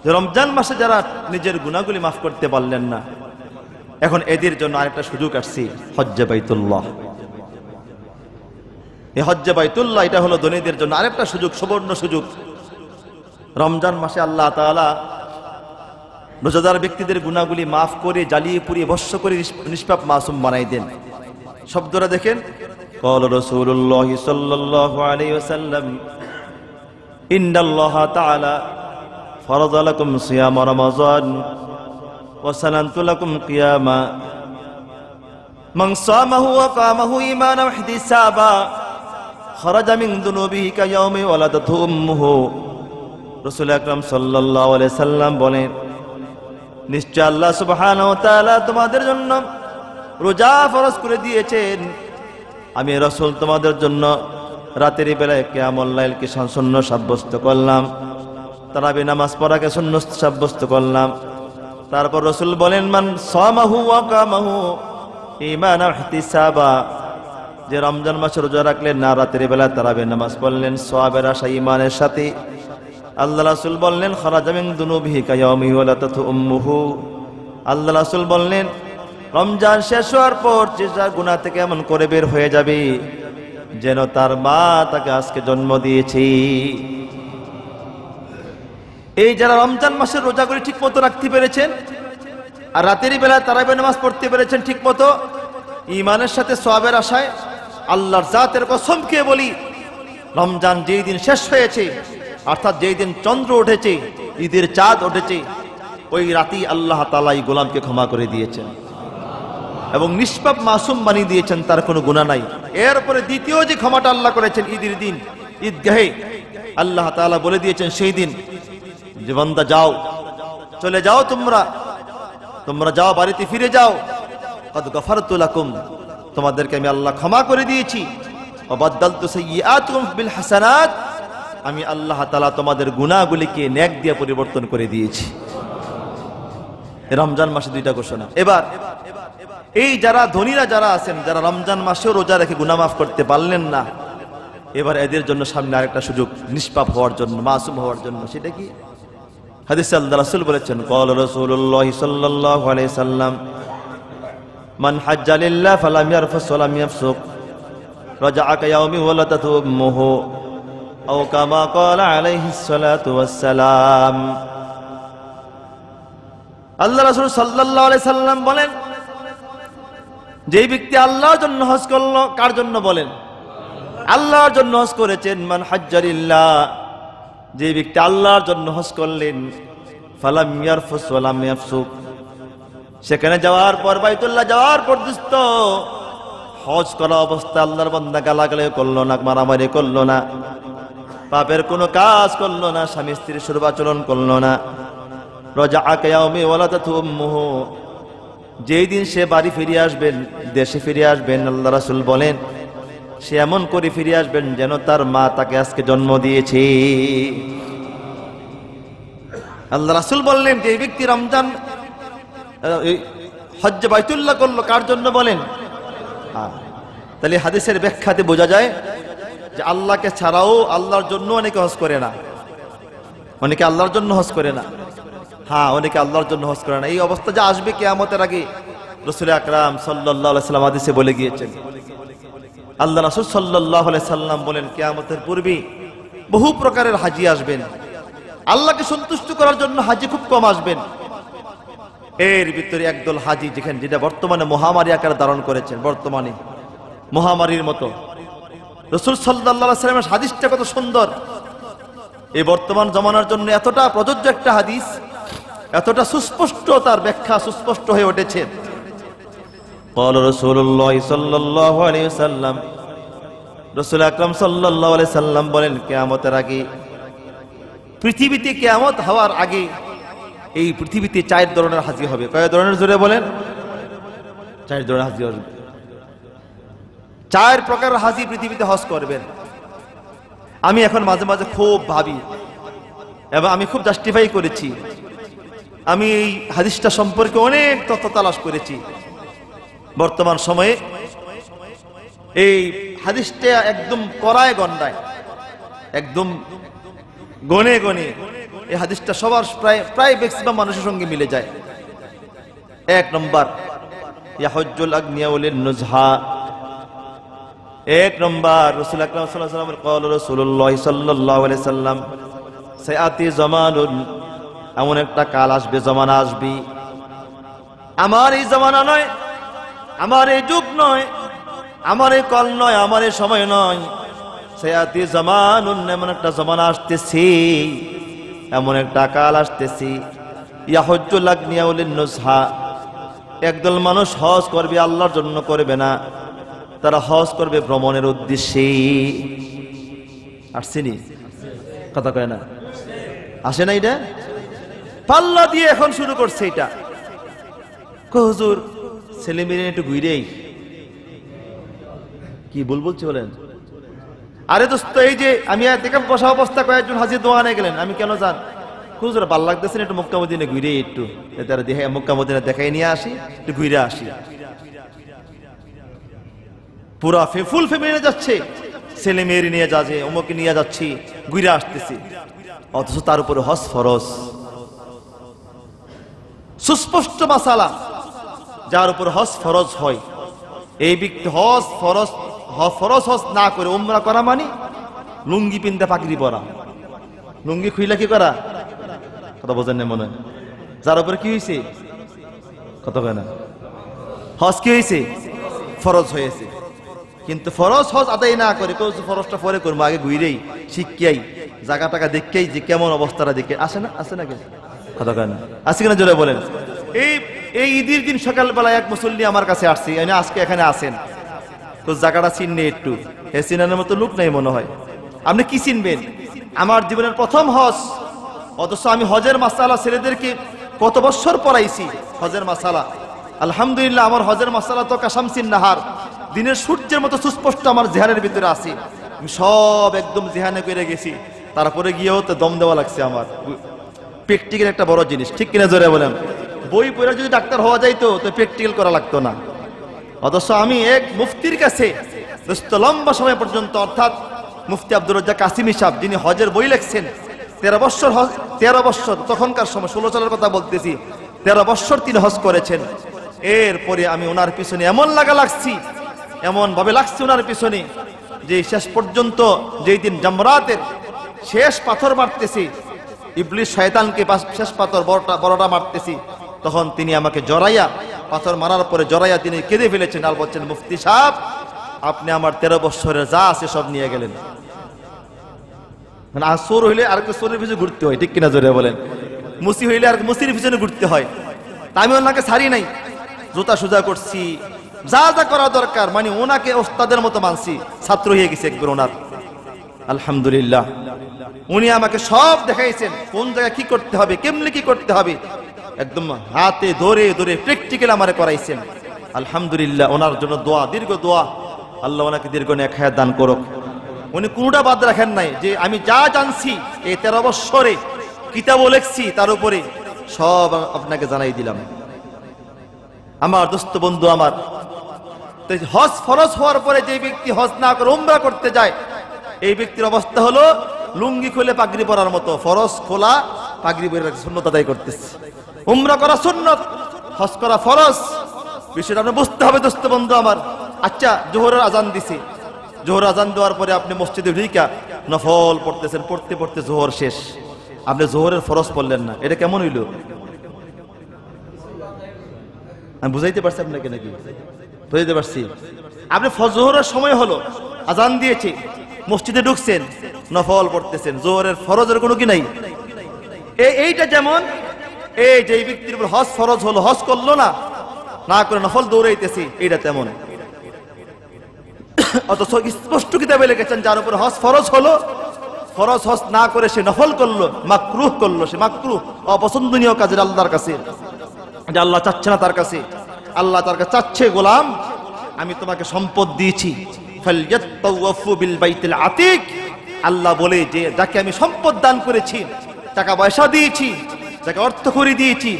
যে রমজান মাসে যারা নিজের গুনাহগুলি মাফ করতে পারলেন না, এখন এদের জন্য আরেকটা সুযোগ আসছে, হজ্জে বাইতুল্লাহ। এই হজ্জে বাইতুল্লাহ এটা হলো ধনীদের জন্য আরেকটা সুযোগ, সুবর্ণ সুযোগ। রমজান মাসে আল্লাহ তাআলা রোজাদার ব্যক্তিদের গুনাহগুলি মাফ করে, জ্বালিয়ে পুড়িয়ে ভস্ম করে নিষ্পাপ মাসুম বানাই দেন। শব্দটা দেখেন, قال رسول الله صلى الله عليه وسلم إن الله تعالى فرض لكم صيام رمضان وسننت لكم قياما من صامه وقامه إيمانا واحتسابا خرج من ذنوبه كيوم ولدته أمه। রাসূল আকরাম সাল্লাল্লাহু আলাইহি সাল্লাম বলেন, নিশ্চয় আল্লাহ সুবহানাহু ওয়া তাআলা তোমাদের জন্য রোজা ফরজ করে দিয়েছেন। আমি রাসূল তোমাদের জন্য রাতের বেলায় কিয়ামুল লাইলকে সুন্নাহ সাব্যস্ত করলাম, তারাবি নামাজ পড়াকে সুন্নাহ সাব্যস্ত করলাম। তারপর রাসূল বলেন, মান সামাহু ওয়া কামাহু ঈমানান ওয়া ইহতিসাবা, যে রমজান মাসে রোজা রাখলেন না, রাতের বেলায় তারাবি নামাজ পড়লেন সওয়াবের আশা ঈমানের সাথে, আল্লাহ রাসূল বললেন খারাজা মিন দুনুবিহি কায়াউমি ওয়ালাদাতু উম্মুহু। আল্লাহ রাসূল বললেন রমজান শেষ হওয়ার পর যে যার গুনাহ থেকে এমন করে বের হয়ে যাবে যেন তার মা তাকে আজকে জন্ম দিয়েছে। এই যারা রমজান মাসের রোজাগুলি ঠিক মতো রাখতে পেরেছেন আর রাতের বেলা তারাবি নামাজ পড়তে পেরেছেন ঠিক মতো ঈমানের সাথে সওয়াবের আশায়, আল্লাহর জাতের কসম খেয়ে বলি, রমজান যেই দিন শেষ হয়েছে, অর্থাৎ যেই দিন চন্দ্র উঠেছে, ঈদের চাঁদ উঠেছে, ওই রাতেই আল্লাহ তাআলা এই গোলামকে ক্ষমা করে দিয়েছেন এবং নিষ্পাপ মাসুম বানিয়ে দিয়েছেন, তার কোনো গুনাহ নাই। এরপরে দ্বিতীয় যে ক্ষমাটা আল্লাহ করেছেন ঈদের দিন, ঈদগাহে আল্লাহ তাআলা বলে দিয়েছেন সেই দিন যে বান্দা যাও, চলে যাও, তোমরা যাও, বাড়িতে ফিরে যাও, কদ গফারতু লাকুম, তোমাদেরকে আমি আল্লাহ ক্ষমা করে দিয়েছি, ওয়া বাদদালতু সাইয়্যাতুকুম বিল হাসানাত, আমি আল্লাহ তাআলা তোমাদের গুনাহগুলিকে নেক দিয়ে পরিবর্তন করে দিয়েছি। রমজান মাসে দুইটা ঘোষণা। এবার এই যারা ধনীরা যারা আছেন, যারা রমজান মাসেও রোজা রেখে গুনাহ মাফ করতে পারলেন না, এবার এদের জন্য সামনে আরেকটা সুযোগ নিষ্পাপ হওয়ার জন্য, মাসুম হওয়ার জন্য। সেটা কি? হাদিসে আল্লাহ রাসূল বলেছেন, ক্বালা রাসূলুল্লাহ সাল্লাল্লাহু আলাইহি সাল্লাম, মান হাজ্জা লিল্লাহ ফালাম ইয়ারফুস ওয়া লাম ইয়াফসুক রাজা'a কায়াউমি ওয়ালাদাতু উম্মুহু আও কামা ক্বালা আলাইহিস সালাতু ওয়াস সালাম। আল্লাহ রাসূল সাল্লাল্লাহু আলাইহি সাল্লাম বলেন, যেই ব্যক্তি আল্লাহর জন্য হজ করলো, কার জন্য বলেন? আল্লাহর জন্য হজ করেছেন। মান হাজ্জা লিল্লাহ, যে ব্যক্তি আল্লাহর জন্য হজ করলেন, ফালাম ইয়ারফুস ওয়া লাম ইয়াফসুক, সেখানে যাওয়ার পর, বাইতুল্লাহ যাওয়ার পর দুস্থ হজ করা অবস্থায় আল্লাহর বান্দা গালাগালি করলো না, মারামারি করলো না, পাপের কোনো কাজ করলো না, স্বামী স্ত্রীর সুরবাচরণ করলো না, রাজা'a কায়াউমি ওয়ালাদাতু উম্মুহু, যেই দিন সে বাড়ি ফিরে আসবেন, দেশে ফিরে আসবেন, আল্লাহ রাসূল বলেন সে এমন করে ফিরে আসবেন যেন তার মা তাকে আজকে জন্ম দিয়েছে। আল্লাহ রাসূল বললেন যে এই ব্যক্তি রমজান হজ্জে বাইতুল্লাহ করলো, কার জন্য বলেন? তাহলে হাদিসের ব্যাখ্যাতে বোঝা যায় যে আল্লাহকে ছাড়াও আল্লাহর জন্য অনেকে হজ করে না, অনেকে আল্লাহর জন্য হজ করে না। হ্যাঁ, অনেকে আল্লাহর জন্য হজ করে না। এই অবস্থা যে আসবে কিয়ামতের আগে, রাসূল আকরাম সাল্লাল্লাহু আলাইহি সাল্লাম হাদিসে বলে গিয়েছেন। আল্লাহ রাসূল সাল্লাল্লাহু আলাইহি সাল্লাম বলেন, কিয়ামতের পূর্বে বহু প্রকারের হাজি আসবেন, আল্লাহকে সন্তুষ্ট করার জন্য হাজি খুব কম আসবেন। এর ভিতরে একদল হাজি যেটা বর্তমানে মহামারী আকার ধারণ করেছেন, বর্তমানে মহামারীর মতো। রাসূল সাল্লাল্লাহু আলাইহি সাল্লামের হাদিসটা কত সুন্দর, এই বর্তমান জমানার জন্য এতটা প্রযোজ্য একটা হাদিস, এতটা সুস্পষ্ট, তার ব্যাখ্যা সুস্পষ্ট হয়ে উঠেছে। ক্বালা রাসূলুল্লাহ সাল্লাল্লাহু আলাইহি ওয়াসাল্লাম, রাসূল আকরাম সাল্লাল্লাহু আলাইহি সাল্লাম বলেন, কিয়ামতের আগে, পৃথিবীতে কিয়ামত হওয়ার আগে এই পৃথিবীতে 4 ধরনের হাজি হবে। কয় ধরনের? জোরে বলেন। 4 ধরনের হাজি হবে। 4 প্রকারের হাজি পৃথিবীতে হজ করবেন। আমি এখন মাঝে মাঝে খুব ভাবি এবং আমি খুব জাস্টিফাই করেছি, আমি এই হাদিসটা সম্পর্কে অনেক তথ্য তালাশ করেছি। বর্তমান সময়ে এই হাদিসটা একদম কড়ায় গন্ডায়, একদম গনে গনে এই হাদিসটা সবার প্রায় ম্যাক্সিমাম মানুষের সঙ্গে মিলে যায়। 1 নম্বর, ইয়াহুজ্জুল আগনিয়া লিন নুজহা। 1 নম্বর, রাসূল আকরাম সাল্লাল্লাহু আলাইহি ওয়াসাল্লাম ক্বালা রাসূলুল্লাহ সাল্লাল্লাহু আলাইহি সাল্লাম, সায়াতি জামানুন, এমন একটা কাল আসবে, জমানা আসবে, আমার এই জমানা নয়, আমার এই যুগ নয়, আমার এই কাল নয়, আমার এই সময় নয়, সায়াতি জামানুন, এমন একটা জমানা আসতেছে, এমন একটা কাল আসতেছে, ইয়াহুজ্জুল আগনিয়া লিন নুজহা, একদল মানুষ হজ করবে, আল্লাহর জন্য করবে না, তারা হজ করবে ভ্রমণের উদ্দেশ্যে। আসছেনি? কথা কয় না? আসে না? এটা পাল্লা দিয়ে এখন শুরু করছে। এটা হুজুর ছেলে মেয়ে একটু ঘুরেই কি বলছি বলেন? আরে দোস্ত, এই যে আমি দেখে বসা অবস্থা কয়েকজন হাজি দোয়ানে গেলেন, আমি কেন যান? হুজুর ভাল লাগতেছে না, একটু মক্কা মদিনা ঘুরে, একটু তারা দেখে মক্কা মদিনা দেখাই নিয়ে আসি, একটু ঘুরে আসি। পুরা ফুল ফ্যামিলি যাচ্ছে, ছেলে মেয়ের নিয়ে যাচ্ছে, অমুকে নিয়ে যাচ্ছি, ঘুরে আসতেছি, অথচ তার উপরে হজ ফরজ। সুস্পষ্ট মাসালা, যার উপর হজ ফরজ হয়, এই ব্যক্তি হজ ফরজ না করে উমরা করা মানে লুঙ্গি পিনতে পাগড়ি পরা, লুঙ্গি খুইলা কি করা? কথা বোঝেন না মনে হয়। যার উপরে কি হয়েছে? কথা কয় না। হজ কি হয়েছে? ফরজ হয়েছে। কিন্তু ফরজ হজ আদায় না করে কেউ ফরজটা পরে করবো, আগে ঘুরেই শিখিয়াই জায়গা টাকা দেখেই যে কেমন অবস্থাটা দেখে আসে না, আসে না কথা কেন আসে কিনা জোরে বলেন। এই ঈদের দিন সকালবেলা এক মুসল্লি আমার কাছে আসছে, আজকে এখানে আসেন তো জায়গাটা চিনলে একটু, হে চিনানোর মতো লোক নাই মনে হয়। আপনি কি চিনবেন? আমার জীবনের প্রথম হজ, অথচ আমি হজের মাসালা ছেলেদেরকে কত বছর পড়াইছি হজের মাসালা। আলহামদুলিল্লাহ আমার হজের মাসালা তো কাশামসিন নাহার, দিনের সূর্যের মতো সুস্পষ্ট আমার জেহানের ভিতরে আছে। আমি সব একদম জেহানে করে গেছি, তারপরে গিয়েও তো দম দেওয়া লাগছে। আমার প্র্যাকটিক্যাল একটা বড় জিনিস, ঠিক কিনা জোরে বলেন। বই পড়ে যদি ডাক্তার হওয়া যাইতো তো প্র্যাকটিক্যাল করা লাগতো না। অথচ আমি এক মুফতির কাছে লম্বা সময় পর্যন্ত, অর্থাৎ মুফতি আব্দুর রাজ্জাক কাসিমি সাহেব, যিনি হজের বই লিখছেন, 13 বছর তখনকার সময়, 16 সালের কথা বলতেছি, 13 বছর তিনি হজ করেছেন। এরপরে আমি ওনার পিছনে এমন লাগছি, এমন ভাবে লাগছে ওনার পিছনে, যে শেষ পর্যন্ত যেই দিন জামরাতের শেষ পাথর মারতেছি, ইবলিস শয়তানকে শেষ পাথর বড়টা মারতেছি, তখন তিনি আমাকে জড়াইয়া, পাথর মারার পরে জড়াইয়া তিনি কেঁদে ফেলেছেন আর বলছেন, মুফতি সাহেব আপনি আমার 13 বছরের যা আছে সব নিয়ে গেলেন। মানে আসর হইলে আর চোরের পিছনে ঘুরতে হয়, ঠিক কিনা জোরে বলেন। মুসি হইলে আর মুসির পিছনে ঘুরতে হয়। তা আমি ওনাকে ছাড়ি নাই, জুতা সোজা করছি, যা যা করা দরকার, মানে ওনাকে ওস্তাদের মতো মানছি, ছাত্র হয়ে গেছে একবার ওনার। আলহামদুলিল্লাহ উনি আমাকে সব দেখাইছেন, কোন জায়গায় কি করতে হবে, কেমনে কি করতে হবে, একদম হাতে ধরে ধরে প্র্যাকটিক্যাল আমারে করাইছেন। আলহামদুলিল্লাহ ওনার জন্য দোয়া, দীর্ঘ দোয়া, আল্লাহ ওনাকে দীর্ঘ নেক হায়াত দান করুক। উনি কোনটা বাদ রাখেন নাই, যে আমি যা জানছি এই 13 বছরে কিতাবও লিখছি, তার উপরে সব আপনাকে জানাই দিলাম। আমার দোস্ত বন্ধু আমার, হজ ফরজ হওয়ার পরে যে ব্যক্তি হজ না করে উমরা করতে যায়, এই ব্যক্তির অবস্থা হলো লুঙ্গি খুলে পাগড়ি পরার মতো। ফরজ খোলা, পাগড়ি পরে সুন্নত আদায় করতেছে। উমরা করা সুন্নত, হজ করা ফরজ। বিষয়টা আপনি বুঝতে হবে দোস্ত বন্ধু আমার। আচ্ছা জোহরের আজান দিছে, জোহর আজান দেওয়ার পরে আপনি মসজিদে ঢুইকা নফল পড়তেছেন, পড়তে পড়তে জোহর শেষ, আপনি জোহরের ফরজ পড়লেন না, এটা কেমন হইল? আমি বুঝাইতে পারছি আপনাকে নাকি? বুঝাইতে পারছি? আপনি জোহরের সময় হলো, আজান দিয়েছে, মসজিদে ঢুকছেন, নফল পড়তেছেন, জোহরের ফরজের কোনো কি নাই। এইটা যেমন এই যে ব্যক্তির উপর হজ ফরজ হলো, হজ করলো না, না করে নফল দৌড়াইতেছি, এইটা তেমন। অথচ স্পষ্ট কিতাবে লিখেছেন, যার উপর হজ ফরজ হলো, ফরজ হজ না করে সে নফল করলো, মাকরুহ করলো, সে মাকরুহ, অপছন্দনীয় কাজের আল্লাহর কাছে, যে আল্লাহ চাচ্ছে না তার কাছে। আল্লাহ তার কাছে চাচ্ছে, গোলাম আমি তোমাকে সম্পদ দিয়েছি, ফালইয়াতাওয়াফু বিল বাইতিল আতিক। আল্লাহ বলে যে যাকে আমি সম্পদ দান করেছি, টাকা পয়সা দিয়েছি, যাকে অর্থ করে দিয়েছি,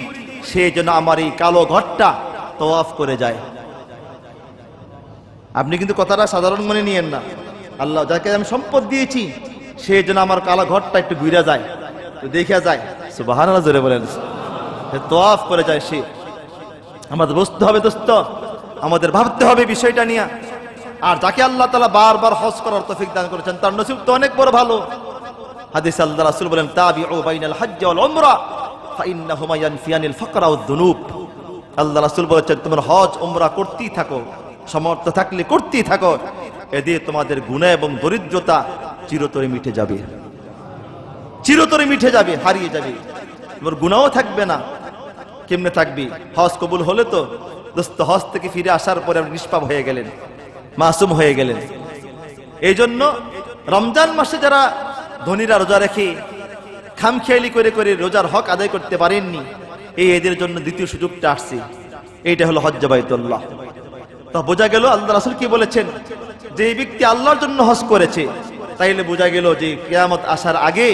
সে যেন আমার এই কালো ঘরটা তওয়াফ করে যায়। আপনি কিন্তু কথাটা সাধারণ মনে নিয়েন না। আল্লাহ যাকে আমি সম্পদ দিয়েছি, সে যেন আমার কালো ঘরটা একটু ঘুরে যায়, দেখা যায়। সুবহানাল্লাহ জোরে বলেন, তওয়াফ করে যায় সে। আমাদের বুঝতে হবে দোস্ত, আমাদের ভাবতে হবে বিষয়টা নিয়ে। আর যাকে আল্লাহ তাআলা বারবার হজ করার তৌফিক দান করেছেন, তার নসিব তো অনেক বড় ভালো। হাদিসে আল্লাহ রাসূল বলেন, তাবিউ বাইনাল হজ্জ ওয়াল উমরা ফাইন্নাহুমা ইয়ানফিয়ানিল ফাকরা ওয়াদ দুনুব। আল্লাহ রাসূল বলেছেন, তোমরা হজ উমরা করতেই থাকো, সামর্থ্য থাকলে করতেই থাকো, এতে তোমাদের গুনাহ এবং দরিদ্রতা চিরতরে মিটে যাবে, চিরতরে মিটে যাবে, হারিয়ে যাবে। তোমার গুনাহও থাকবে না। কেমনে থাকবে? হজ কবুল হলে তো দোস্ত, হজ থেকে ফিরে আসার পরে আপনি নিষ্পাপ হয়ে গেলেন, মাসুম হয়ে গেলেন। এই জন্য রমজান মাসে যারা ধনীরা রোজা রেখে খামখেয়ালি করে করে রোজার হক আদায় করতে পারেননি, এদের জন্য দ্বিতীয় সুযোগটা আসছে, এইটা হলো হজ্জ বাইতুল্লাহ। তা বোঝা গেল আল্লাহ রাসূল কি বলেছেন, যে ব্যক্তি আল্লাহর জন্য হজ করেছে, তাইলে বোঝা গেল যে কিয়ামত আসার আগে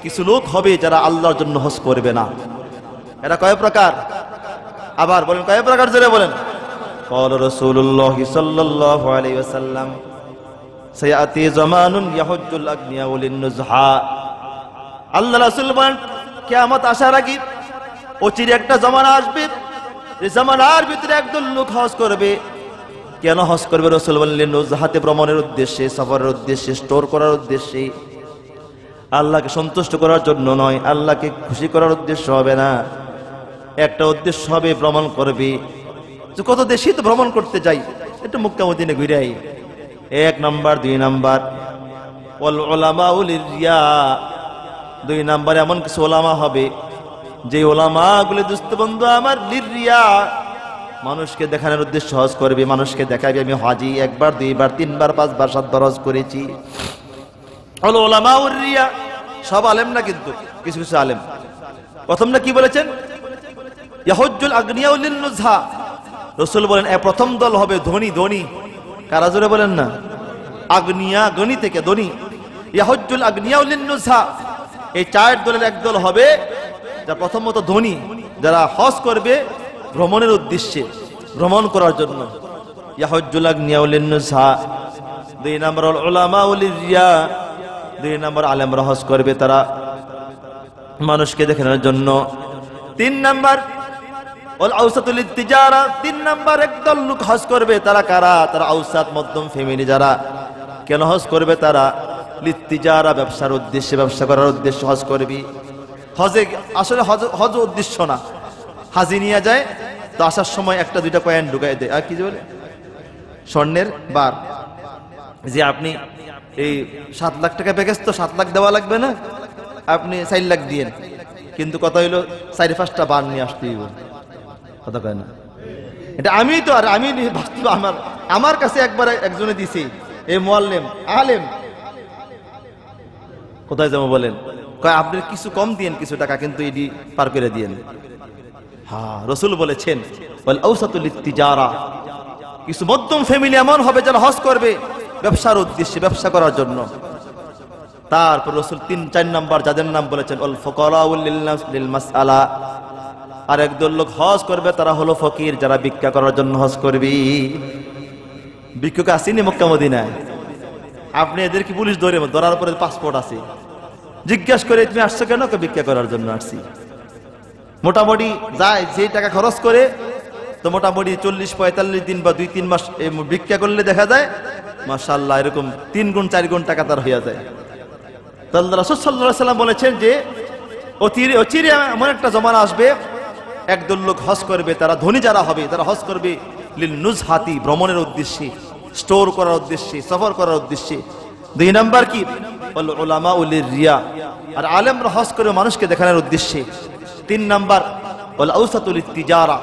কিছু লোক হবে যারা আল্লাহর জন্য হজ করবে না। এরা কয় প্রকার? আবার বলেন কয় প্রকার, জোরে বলেন। ক্বালা রাসূলুল্লাহ সাল্লাল্লাহু আলাইহি ওয়াসাল্লাম, সায়াতি জামানুন ইয়াহুজ্জুল আগনিয়া ওয়ালিন নুজহা। আল্লাহ রাসূল বলেন, কিয়ামত আসার আগে অচিরে একটা জামানা আসবে, এই জামানার ভিতরে একদল লোক হজ করবে। কেন হজ করবে? রাসূল বললেন, নুজহাতে ভ্রমণের উদ্দেশ্যে, সফরের উদ্দেশ্যে, স্টোর করার উদ্দেশ্যে, আল্লাহকে সন্তুষ্ট করার জন্য নয়, আল্লাহকে খুশি করার উদ্দেশ্য হবে না। একটা উদ্দেশ্য হবে, ভ্রমণ করবে। কত দেশই তো ভ্রমণ করতে যাই, একটু মক্কা মদিনা ঘুরে আই, এক নাম্বার। 2 নাম্বার ওয়াল উলামাউ লিরিয়া, 2 নাম্বার এমন কিছু ওলামা হবে যে ওলামাগুলি দোস্ত বন্ধু আমার লিরিয়া, মানুষকে দেখানোর উদ্দেশ্য হজ করবে, মানুষকে দেখাবে আমি হাজি 1 বার 2 বার 3 বার 5 বার 7 বার হজ করেছি। ওয়াল উলামাউ লিরিয়া, সব আলেম না, কিন্তু কিছু কিছু আলেম। প্রথম না কি বলেছেন, ইয়াহুজ্জুল আগনিয়াউ লিন নুজহা, রাসূল বলেন প্রথম দল হবে ধনী। ধনী কারা জোরে বলেন না, আগনিয়া, গনি থেকে ধনী। ইয়াহুজ্জুল আগনিয়াউ লিন নুজহা, এই 4 দলের এক দল হবে যারা প্রথমত ধনী, যারা হজ করবে ভ্রমণের উদ্দেশ্যে, ভ্রমণ করার জন্য। ইয়াহুজ্জুল আগনিয়াউ লিন নুজহা। 2 নম্বর উলামাউ লিরিয়া, 2 নম্বর আলেমরা হজ করবে তারা মানুষকে দেখানোর জন্য। 3 নম্বর ওয়াল আওসাতুল তিজারা, 3 নম্বর একদল লোক হজ করবে, তারা কারা, তারা আওসাত মধ্যম ফ্যামিলি যারা। কেন হজ করবে তারা, লিতিজারা, ব্যবসার উদ্দেশ্যে, ব্যবসা করার উদ্দেশ্যে হজ করবে। হজে আসলে হজ উদ্দেশ্য না, হাজি নিয়ে যায় তো আসার সময় 1-2টা কয়েন ঢুকাই দেয়, আর কি বলে স্বর্ণের বার, যে আপনি এই 7 লাখ টাকা প্যাকেজ তো 7 লাখ দেওয়া লাগবে না, আপনি 4 লাখ দিয়েন, কিন্তু কথা হইলো 4-5টা বার নিয়ে আসতেই কথা কয় না। এটা আমি তো, আর আমি বাস্তব আমার কাছে একবার একজনে দিছি, এই মুআল্লিম আলেম, কোথায় যাবো বলেন, কয় আপনি কিছু কম দিয়েন কিছু টাকা, কিন্তু এটি পার করে দিয়েন। হ্যাঁ, রাসূল বলেছেন ওয়াল আওসাতুল তিজারা, কিছু মধ্যম ফ্যামিলি এমন হবে যারা হজ করবে ব্যবসার উদ্দেশ্যে, ব্যবসা করার জন্য। তারপর রাসূল 3-4 নাম্বার যাদের নাম বলেছেন ওয়াল ফুকারাউল লিল মাসআলা, আর একদল লোক হজ করবে তারা হলো ফকির, যারা ভিক্ষা করার জন্য হজ করবে। ভিক্ষুক আসেনি মক্কা মদিনায়, আপনি এদের কি পুলিশ ধরার পরে পাসপোর্ট আছে, জিজ্ঞাসা করে তুমি আসছো কেন, ভিক্ষা করার জন্য আসছি। মোটামুটি যায় যে টাকা খরচ করে, তো মোটামুটি 40-45 দিন বা 2-3 মাস ভিক্ষা করলে দেখা যায় মাশাআল্লাহ এরকম 3 গুণ 4 গুণ টাকা তার হয়ে যায়। তাহলে রাসূল সাল্লাল্লাহু আলাইহি ওয়াসাল্লাম বলেছেন যে অচিরে এমন একটা জমানা আসবে, একদল লোক হজ করবে, তারা ধনী যারা হবে তারা হজ করবে লিল নুজহাতি, ভ্রমণের উদ্দেশ্যে, স্টোর করার উদ্দেশ্যে, সফর করার উদ্দেশ্যে। 2 নাম্বার কি ওয়াল উলামাউ লিরিয়া, আর আলেমরা হজ করে মানুষকে দেখানোর উদ্দেশ্যে। 3 নাম্বার ওয়াল আওসাতুল তিজারা,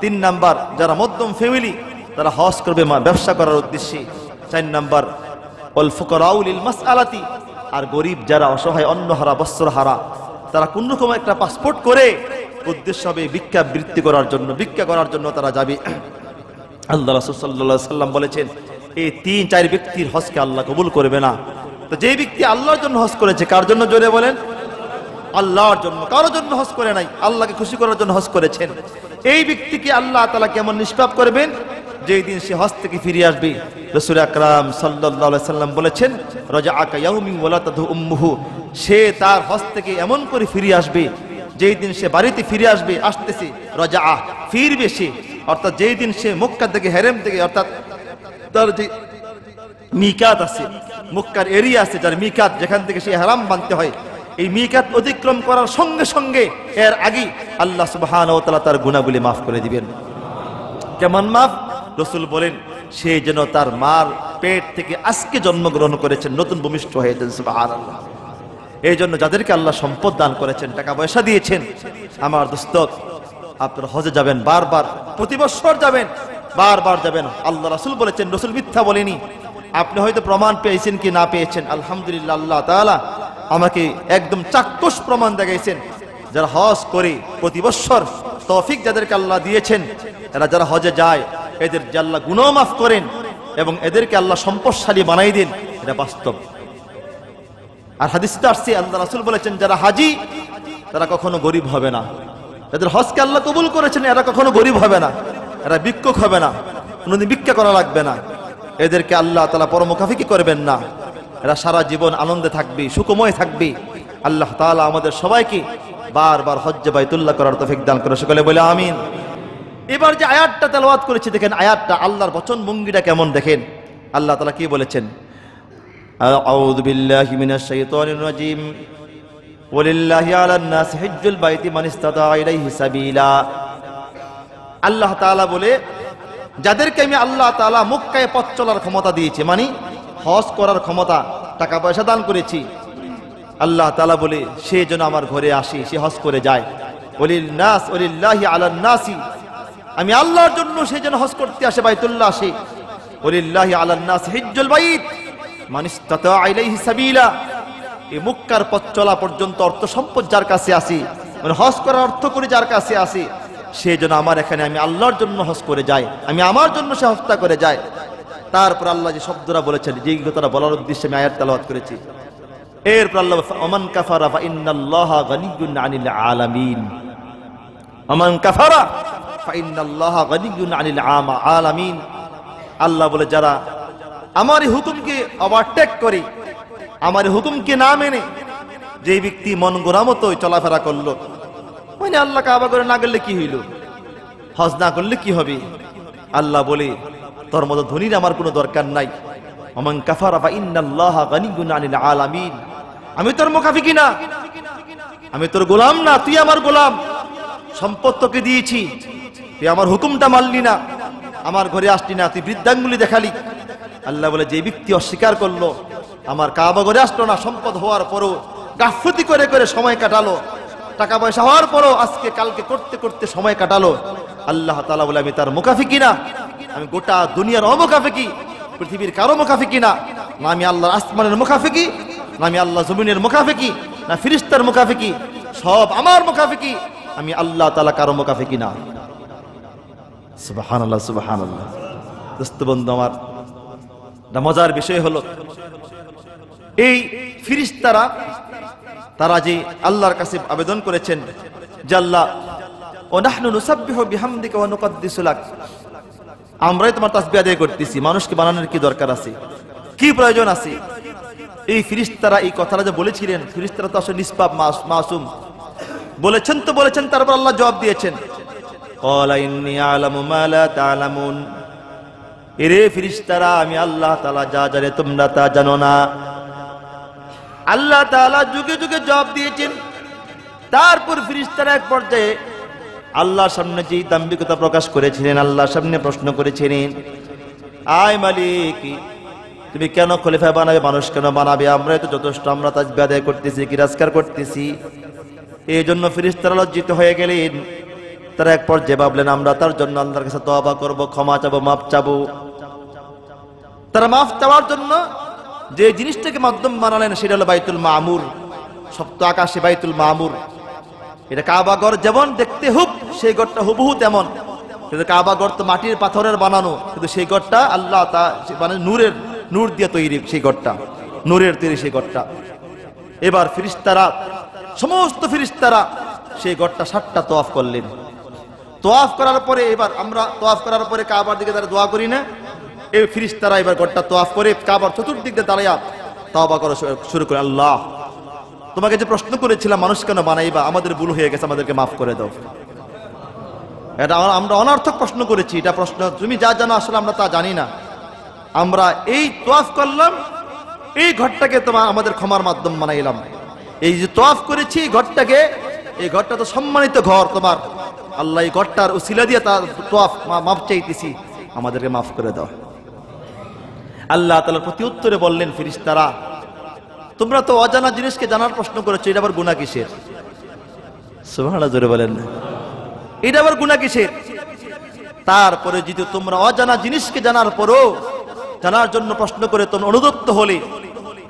3 নাম্বার যারা মধ্যম ফ্যামিলি তারা হজ করবে ব্যবসা করার উদ্দেশ্যে। 4 নাম্বার ওয়াল ফুকারাউ লিল মাসআলাতি, আর গরিব যারা অসহায়, অন্নহারা, বস্ত্রহারা, তারা কোন রকম একটা পাসপোর্ট করে উদ্দেশ্য হবে ভিক্ষা বৃত্তি করার জন্য, ভিক্ষা করার জন্য তারা যাবে। আল্লাহ রাসূল সাল্লাল্লাহু আলাইহি ওয়াসাল্লাম বলেছেন এই 3-4 ব্যক্তির হজকে আল্লাহ কবুল করবে না। তো যে ব্যক্তি আল্লাহর জন্য হজ করেছে, কার জন্য জোরে বলেন, আল্লাহর জন্য, কারোর জন্য হজ করে নাই, আল্লাহকে খুশি করার জন্য হজ করেছেন, এই ব্যক্তিকে আল্লাহ তাআলা কেমন নিষ্পাপ করবেন, যেই দিন সে হজ থেকে ফিরে আসবে। রাসূল আকরাম সাল্লাল্লাহু আলাইহি ওয়াসাল্লাম বলেছেন রাজাআকা ইয়াউমি ওয়ালাতাহু উম্মুহু, সে তার হজ থেকে এমন করে ফিরে আসবে, যেই দিন সে বাড়িতে ফিরে আসবে, আসতেছে রাজাআ, ফিরবে সে, অর্থাৎ যেই দিন সে মক্কা থেকে, হেরেম থেকে, অর্থাৎ তার যে মিকাত আছে, মক্কার এরিয়া আছে যার মিকাত, যেখান থেকে সে হারাম বানতে হয়, এই মিকাত অতিক্রম করার সঙ্গে সঙ্গে এর আগে আল্লাহ সুবহানাহু ওয়া তাআলা তার গুনাহগুলি মাফ করে দিবেন। কেমন মাফ? রাসূল বলেন সে যেন তার মার পেট থেকে আজকে জন্মগ্রহণ করেছেন, নতুন ভূমিষ্ঠ হয়েছেন। সুবহানাল্লাহ। এই জন্য যাদেরকে আল্লাহ সম্পদ দান করেছেন, টাকা পয়সা দিয়েছেন, আমার দোস্ত আপনারা হজে যাবেন, বারবার, প্রতি বছর যাবেন, বারবার যাবেন। আল্লাহ রাসূল বলেছেন, রাসূল মিথ্যা বলেনি। আপনি হয়তো প্রমাণ পেয়েছেন কি না পেয়েছেন, আলহামদুলিল্লাহ, আল্লাহ তাআলা আমাকে একদম চাক্ষুষ প্রমাণ দেখাইছেন। যারা হজ করে প্রতি বছর, তৌফিক যাদেরকে আল্লাহ দিয়েছেন, এরা যারা হজে যায় এদের যে আল্লাহ গুনাহ মাফ করেন এবং এদেরকে আল্লাহ সম্পদশালী বানাই দেন, এটা বাস্তব। আর হাদিসে আসছে আল্লাহ রাসূল বলেছেন যারা হাজি তারা কখনো গরিব হবে না, যাদের হজকে আল্লাহ কবুল করেছেন এরা কখনো গরিব হবে না, এরা ভিক্ষুক হবে না, কোনোদিন ভিক্ষা করা লাগবে না, এদেরকে আল্লাহ তাআলা পরমুখাফিকি করবেন না, এরা সারা জীবন আনন্দে থাকবে, সুখময় থাকবে। আল্লাহ তাআলা আমাদের সবাইকে বারবার হজ্জে বাইতুল্লাহ করার তৌফিক দান করে, সকলে বলে আমিন। এবার যে আয়াতটা তেলাওয়াত করেছি, দেখেন আয়াতটা আল্লাহর বচন ভঙ্গিটা কেমন, দেখেন আল্লাহ তাআলা কি বলেছেন। আউযু বিল্লাহি মিনাশ শাইতানির রাজীম। ওয়ালিল্লাহি আলান নাসি হিজ্জুল বাইতি মান ইসতাতা ইলাইহি সাবিলা। আল্লাহ তাআলা বলে যাদেরকে আমি আল্লাহ তাআলা মক্কায় পথ চলার ক্ষমতা দিয়েছি, মানে হজ করার ক্ষমতা, টাকা পয়সা দান করেছি, আল্লাহ তাআলা বলে সে যেন আমার ঘরে আসে, সে হজ করে যায়। ওয়ালিল্লাহি আলান নাসি, আমি আল্লাহর জন্য সে যেন হজ করতে আসে, বাইতুল্লাহ আসে। ওয়ালিল্লাহি আলান নাসি হিজ্জুল বাইত মান ইসতাতা ইলাইহি সাবিলা, এই মক্কার পথ চলা পর্যন্ত অর্থ সম্পদ যার কাছে আসে, মানে হজ করার অর্থ করে যার কাছে আসে, সে যেন আমার এখানে আমি আল্লাহর জন্য হজ করে যায়, আমি আমার জন্য সে হজটা করে যায়। তারপর আল্লাহ যে শব্দরা বলেছেন, যে কথাটা বলার উদ্দেশ্যে আমি আয়াত তেলাওয়াত করেছি, এরপর আল্লাহ ওমান কাফারা ফা ইন্নাল্লাহা গানিয়্যুন আনিল আলামিন, ওমান কাফারা ফা ইন্নাল্লাহা গানিয়্যুন আনিল আলামিন। আল্লাহ বলে যারা আমার এই হুকুমকে ওভারটেক করে, আমার এই হুকুমকে না মেনে যে ব্যক্তি মন গড়া মতো চলাফেরা করলো, মানে আল্লাহ কাবা করে না গেলে কি হইল, হজ না করলে কি হবে, আল্লাহ বলে তোর মতো ধনীর আমার কোনো দরকার নাই। ওমান কাফারা ফা ইন্নাল্লাহা গানিয়্যুন আনিল আলামিন, আমি তোর মুখাফিকি না, আমি তোর গোলাম না, তুই আমার গোলাম, সম্পদ তোকে দিয়েছি, তুই আমার হুকুমটা মানলি না, আমার ঘরে আসলি না, তুই বৃদ্ধাঙ্গুলি দেখালি। আল্লাহ বলে যে ব্যক্তি অস্বীকার করলো, আমার কাবা ঘরে আসলো না, সম্পদ হওয়ার পরও গাফলতি করে করে সময় কাটালো, টাকা পয়সা হওয়ার পরও আজকে কালকে করতে করতে সময় কাটালো, আল্লাহ তাআলা বলে আমি তার মুখাফিকি না, আমি গোটা দুনিয়ার অমুখাফিকি, পৃথিবীর কারো মুখাফিকি না, না আমি আল্লাহর আসমানের মুখাফিকি, না আমি আল্লাহ জমিনের মুখাফিকি, না ফেরেশতার মুখাফিকি, সব আমার মুখাফিকি, আমি আল্লাহ তাআলা কারো মুখাফিকি না। সুবহানাল্লাহ সুবহানাল্লাহ। দোস্ত বন্ধু আমার, মজার বিষয় হলো এই ফেরেশতারা তারা যে আল্লাহর কাছে আবেদন করেছেন যে আল্লাহ ওয়া নাহনু নুসাব্বিহু বিহামদিকা ওয়া নুকদ্দিসু লাক, আমরাই তোমার তাসবিহ আদায় করতেছি, মানুষকে বানানোর কি দরকার আছে, কি প্রয়োজন আছে? এই ফেরেশতারা এই কথাটা যে বলেছিলেন, ফেরেশতারা তো আসলে নিষ্পাপ মাসুম, বলেছেন তো বলেছেন, তারপর আল্লাহ জবাব দিয়েছেন, ক্বালা ইন্নী আ'লামু মা লা তা'লামুন, এরে ফেরেশতারা আমি আল্লাহ তাআলা যা জানে তোমরা তা জানো না। আল্লাহ তাআলা যুগে যুগে জবাব দিয়েছেন। তারপর ফেরেশতারা এক পর্যায়ে আল্লাহর সামনে যে দাম্ভিকতা প্রকাশ করেছিলেন, আল্লাহর সামনে প্রশ্ন করেছিলেন, আয় মালিক, তুমি কেন খলিফা বানাবে, মানুষ কেন বানাবে, আমরা তো যথেষ্ট, আমরা তাসবিহ আদায় করতেছি, কিরাজকার করতেছি। এই জন্য ফেরেশতারা লজ্জিত হয়ে গেলেন। তারা এক পর্যায়ে ভাবলেন আমরা তার জন্য আল্লাহর কাছে তওবা করব, ক্ষমা চাবো, মাফ চাবো। তারা মাফ চাওয়ার জন্য যে জিনিসটাকে মাধ্যম বানালেন সেটা হলো বাইতুল মামুর, সপ্ত আকাশে বাইতুল মামুর। এটা কাবা ঘর যেমন দেখতে হুব, সেই ঘরটা হুবহু তেমন, কিন্তু কাবা ঘর তো মাটির পাথরের বানানো, কিন্তু সেই ঘরটা আল্লাহ মানে নূর দিয়ে তৈরি, সেই ঘরটা নূরের তৈরি সেই ঘরটা। এবার ফেরেশতারা, সমস্ত ফেরেশতারা সেই ঘরটা 7টা তওয়াফ করলেন। তওয়াফ করার পরে, এবার আমরা তওয়াফ করার পরে কাবার দিকে তারা দোয়া করি না, এই ফেরেশতারা এবার ঘরটা তওয়াফ করে কাবার চতুর্দিক দিয়ে দাঁড়ায়া তওবা করা শুরু করে, আল্লাহ তোমাকে যে প্রশ্ন করেছিলাম মানুষ কেন বানাইবা, আমাদের ভুল হয়ে গেছে, আমাদেরকে মাফ করে দাও। এটা আমরা অনর্থক প্রশ্ন করেছি, এটা প্রশ্ন তুমি যা জানো আসলে আমরা তা জানি না। আমরা এই তওয়াফ করলাম, এই ঘরটাকে তোমার আমাদের ক্ষমার মাধ্যম বানাইলাম। এই যে তওয়াফ করেছি ঘরটাকে, এই ঘরটা তো সম্মানিত ঘর তোমার, আল্লাহ এই ঘরটার উসিলা দিয়ে তার তওয়াফ মাফ চাইতেছি, আমাদেরকে মাফ করে দাও। আল্লাহ তাআলার প্রতি উত্তরে বললেন, ফেরেশতারা তোমরা তো অজানা জিনিসকে জানার প্রশ্ন করেছো, এটা আবার গুনাহ কিসের? সুবহানাল্লাহ, জোরে বলেন, এটা আবার গুনাহ কিসের? তারপরে যদি তোমরা অজানা জিনিসকে জানার পরও জানার জন্য প্রশ্ন করে তোমরা অনুতপ্ত হলে,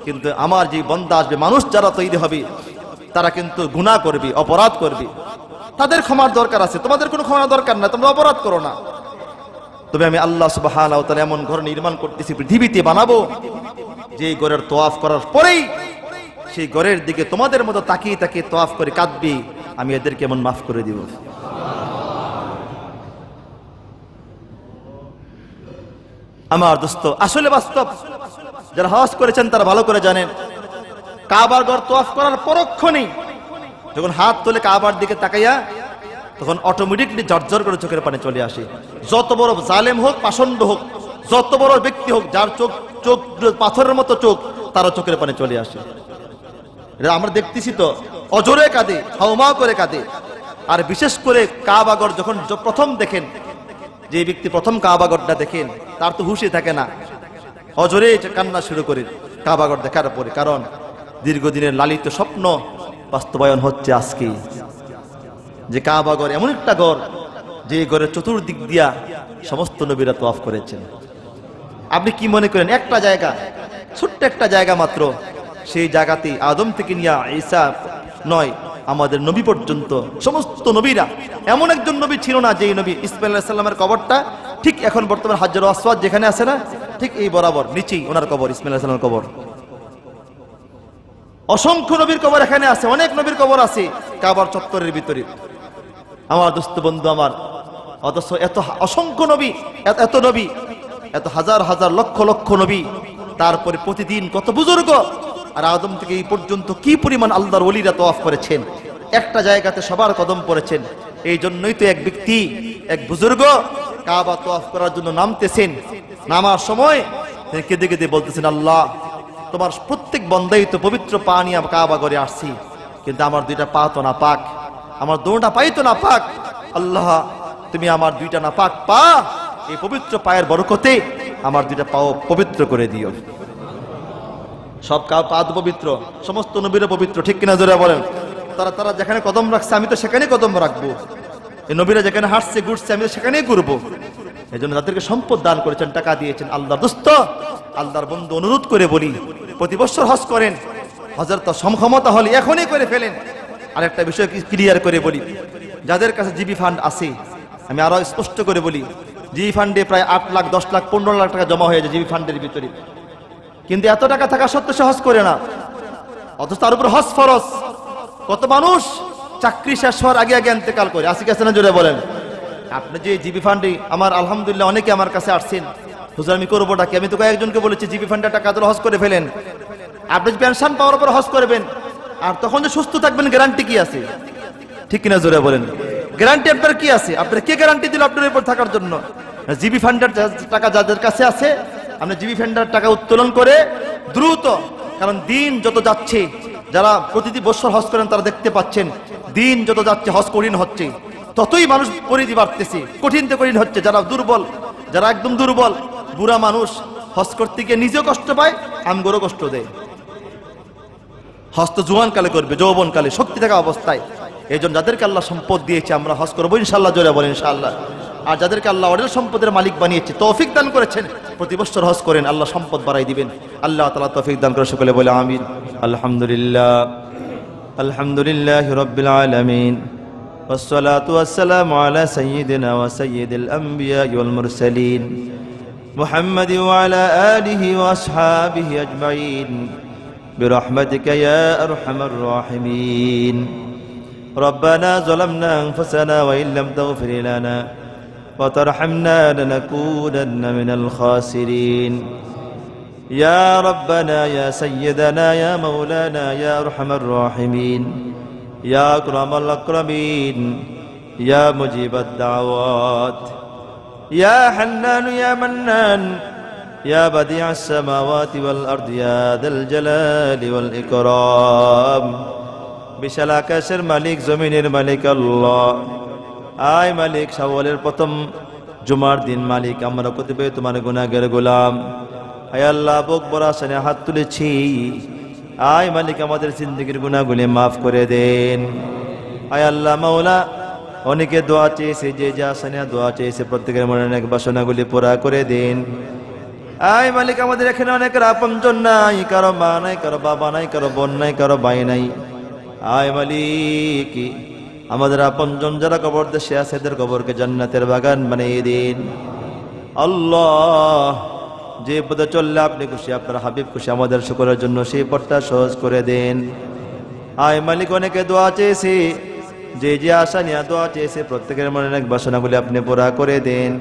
কিন্তু আমার যে বান্দা আসবে, মানুষ যারা তৈরি হবে, তারা কিন্তু গুনাহ করবে, অপরাধ করবে, তাদের ক্ষমার দরকার আছে, তোমাদের কোনো ক্ষমার দরকার না, তোমরা অপরাধ করো না। তবে আমি আল্লাহ সুবহানাহু ওয়া তাআলা এমন ঘর নির্মাণ করতেছি, পৃথিবীতে বানাবো, যে ঘরের তওয়াফ করার পরেই সেই ঘরের দিকে তোমাদের মতো তাকিয়ে তাকিয়ে তওয়াফ করে কাঁদবে, আমি এদেরকে এমন মাফ করে দিব। আমার দোস্ত, আসলে বাস্তব, যারা হজ করেছেন তারা ভালো করে জানেন, কাবার ঘর তওয়াফ করার পরক্ষণেই যখন হাত তুলে কাবার দিকে তাকাইয়া, তখন অটোমেটিকলি ঝরঝর করে চোখের পানি চলে আসে। যত বড় জালেম হোক, পাষণ্ড হোক, যত বড় ব্যক্তি হোক, যার চোখ পাথরের মতো চোখ, তারও চোখের পানি চলে আসে। আমরা দেখতেছি তো, অজরে কাঁদে, হাউমাউ করে কাঁদে। আর বিশেষ করে কাবা ঘর যখন প্রথম দেখেন, যে ব্যক্তি প্রথম কাবাগরটা দেখেন তার তো হুশই থাকে না, অজরে কান্না শুরু করে কাবাগর দেখার পরে, কারণ দীর্ঘদিনের লালিত স্বপ্ন বাস্তবায়ন হচ্ছে আজকে। যে কাবাগর এমন একটা ঘর, যে ঘরের চতুর্দিক দিয়া সমস্ত নবীরা তওয়াফ করেছেন। আপনি কি মনে করেন একটা জায়গা, ছোট্ট একটা জায়গা মাত্র, সেই জায়গাতে আদম থেকে নিয়ে ঈসা নয়, আমাদের নবী পর্যন্ত সমস্ত নবীরা, এমন একজন নবী ছিল না যেই নবী ইসমাঈল আলাইহিস সালামের কবরটা ঠিক এখন বর্তমান হাজর আসওয়াদ যেখানে আছে না, ঠিক এই বরাবর নিচেই ওনার কবর, ইসমাঈল আলাইহিস সালামের কবর। অসংখ্য নবীর কবর এখানে আছে, অনেক নবীর কবর আছে কাবার চত্বরের ভিতরে। আমার দোস্ত বন্ধু আমার, অথচ এত অসংখ্য নবী, এত নবী, এত হাজার হাজার লক্ষ লক্ষ নবী, তারপরে প্রতিদিন কত বুজুর্গ, আর আদম থেকে এই পর্যন্ত কি পরিমাণ আল্লাহর ওলিরা তওয়াফ করেছেন, একটা জায়গাতে সবার কদম পড়েছেন। এই জন্যই তো এক ব্যক্তি, এক বুজুর্গ কাবা তওয়াফ করার জন্য নামতেছেন, নামার সময় তিনি কেঁদে কেঁদে বলতেছেন, আল্লাহ তোমার প্রত্যেক বন্দাই তো পবিত্র পা নিয়ে কাবা ঘরে আসছি, কিন্তু আমার দুইটা পা তো না পাক, আমার দোটা পাই তো না পাক। আল্লাহ তুমি আমার দুইটা না পাক পা, এই পবিত্র পায়ের বরকতে আমার দুইটা পাও পবিত্র করে দিও। সব পা তো পবিত্র, সমস্ত নবীরা পবিত্র, ঠিক কিনা জোরে বলেন? তারা যেখানে কদম রাখছে আমি তো সেখানেই কদম রাখবো, এই নবীরা যেখানে হাঁটছে ঘুরছে আমি তো সেখানেই ঘুরবো। এই জন্য তাদেরকে সম্পদ দান করেছেন, টাকা দিয়েছেন। আল্লাহর দোস্ত, আল্লাহর বন্ধু, অনুরোধ করে বলি, প্রতি বছর হজ করেন, হজের তো সমক্ষমতা হলে এখনই করে ফেলেন। আর একটা বিষয় ক্লিয়ার করে বলি, যাদের কাছে জিবি ফান্ড আছে, আমি আরো স্পষ্ট করে বলি, জিবি ফান্ডে প্রায় 8 লাখ 10 লাখ 15 লাখ টাকা জমা হয়ে যায় জিবি ফান্ডের ভিতরে, কিন্তু এত টাকা থাকা সত্ত্বেও সে হজ করে না, অথচ তার উপর হজ ফরজ। কত মানুষ চাকরি শেষ হওয়ার আগে আগে ইন্তেকাল করে, আসি কাছে না জোরে বলেন? আপনি যে জিবি ফান্ডে, আমার আলহামদুলিল্লাহ অনেকে আমার কাছে আসছেন, হুজুর আমি করবোটা কি, আমি তো কয়েকজনকে বলেছি জিবি ফান্ডের টাকা দিলে হজ করে ফেলেন, আপনি পেনশন পাওয়ার পর হজ করবেন, আর তখন যে সুস্থ থাকবেন গ্যারান্টি কি আছে? ঠিক কিনা জোরে বলেন? গ্যারান্টি আপনার কি আছে? আপনার কে গ্যারান্টি দিল আপনার উপর থাকার জন্য? জিবি ফান্ডের টাকা যাদের কাছে আছে, আপনি জিবি ফান্ডের টাকা উত্তোলন করে দ্রুত, কারণ দিন যত যাচ্ছে, যারা প্রতিটি বছর হজ করেন তারা দেখতে পাচ্ছেন, দিন যত যাচ্ছে হজ কঠিন হচ্ছে, ততই মানুষ পরিধি বাড়তেছে, কঠিন থেকে কঠিন হচ্ছে। যারা দুর্বল, যারা একদম দুর্বল, বুড়া মানুষ হজ করতে গিয়ে নিজেও কষ্ট পায়, আমগরও কষ্ট দেয়। হজ তো জোয়ান কালে করবে, যৌবন কালে, শক্তি থাকা অবস্থায়। এই জন্য যাদেরকে আল্লাহ সম্পদ দিয়েছে আমরা হজ করবো ইনশাল্লাহ, জোরে বলেন ইনশাআল্লাহ। আর যাদেরকে আল্লাহ অঢেল সম্পদের মালিক বানিয়েছে, তৌফিক দান করেছেন, প্রতি বছর হজ করেন, আল্লাহ সম্পদ বাড়াই দিবেন। আল্লাহ তাআলা তৌফিক দান করে, সকলে বলে আমিন। আলহামদুলিল্লাহ, আলহামদুলিল্লাহি রাব্বিল আলামিন, والصلاة والسلام على سيدنا وسيد الأنبياء والمرسلين محمد وعلى آله وأصحابه أجمعين برحمتك يا أرحم الراحمين. ربنا ظلمنا أنفسنا وإن لم تغفر لنا وترحمنا لنكونن من الخاسرين. يا ربنا يا سيدنا يا مولانا يا أرحم الراحمين يا أكرم الأكرمين يا مجيب الدعوات يا حنان يا منان يا بديع السماوات والأرض يا ذا الجلال والإكرام. বিশাল আকাশের মালিক, জমিনের মালিক আল্লাহ, আয় মালিক, শাওয়ালের প্রথম জুমার দিন মালিক, আমরা কতিপয় তোমার গুনাহগার গোলাম, আয় আল্লাহ বুক ভরা আশায় হাত তুলেছি, আয় মালিক আমাদের জিন্দেগির গুনাহগুলি মাফ করে দেন। আয় আল্লাহ মাওলা, অনেকে দোয়া চেয়েছে, যে যা আশায় দোয়া চেয়েছে, প্রত্যেকের মনে অনেক বাসনাগুলি পুরা করে দেন। আয় মালিক আমাদের এখানে অনেকের আপনজন নাই, কারো মা নাই, কারো বাবা নাই, কারো বোন নাই, কারো ভাই নাই। আয় মালিক আমাদের আপনজন যারা কবর দেশে আছে, এদের কবরকে জান্নাতের বাগান বানিয়ে দিন। আল্লাহ যে পথে চললে আপনি খুশি, আপনার হাবিব খুশি, আমাদের সকলের জন্য সেই পথটা সহজ করে দেন। আয় মালিক অনেকে দোয়া চেয়েছে, যে যে আশা নিয়ে দোয়া চেয়েছে, প্রত্যেকের মনে অনেক বাসনাগুলি আপনি পুরা করে দেন।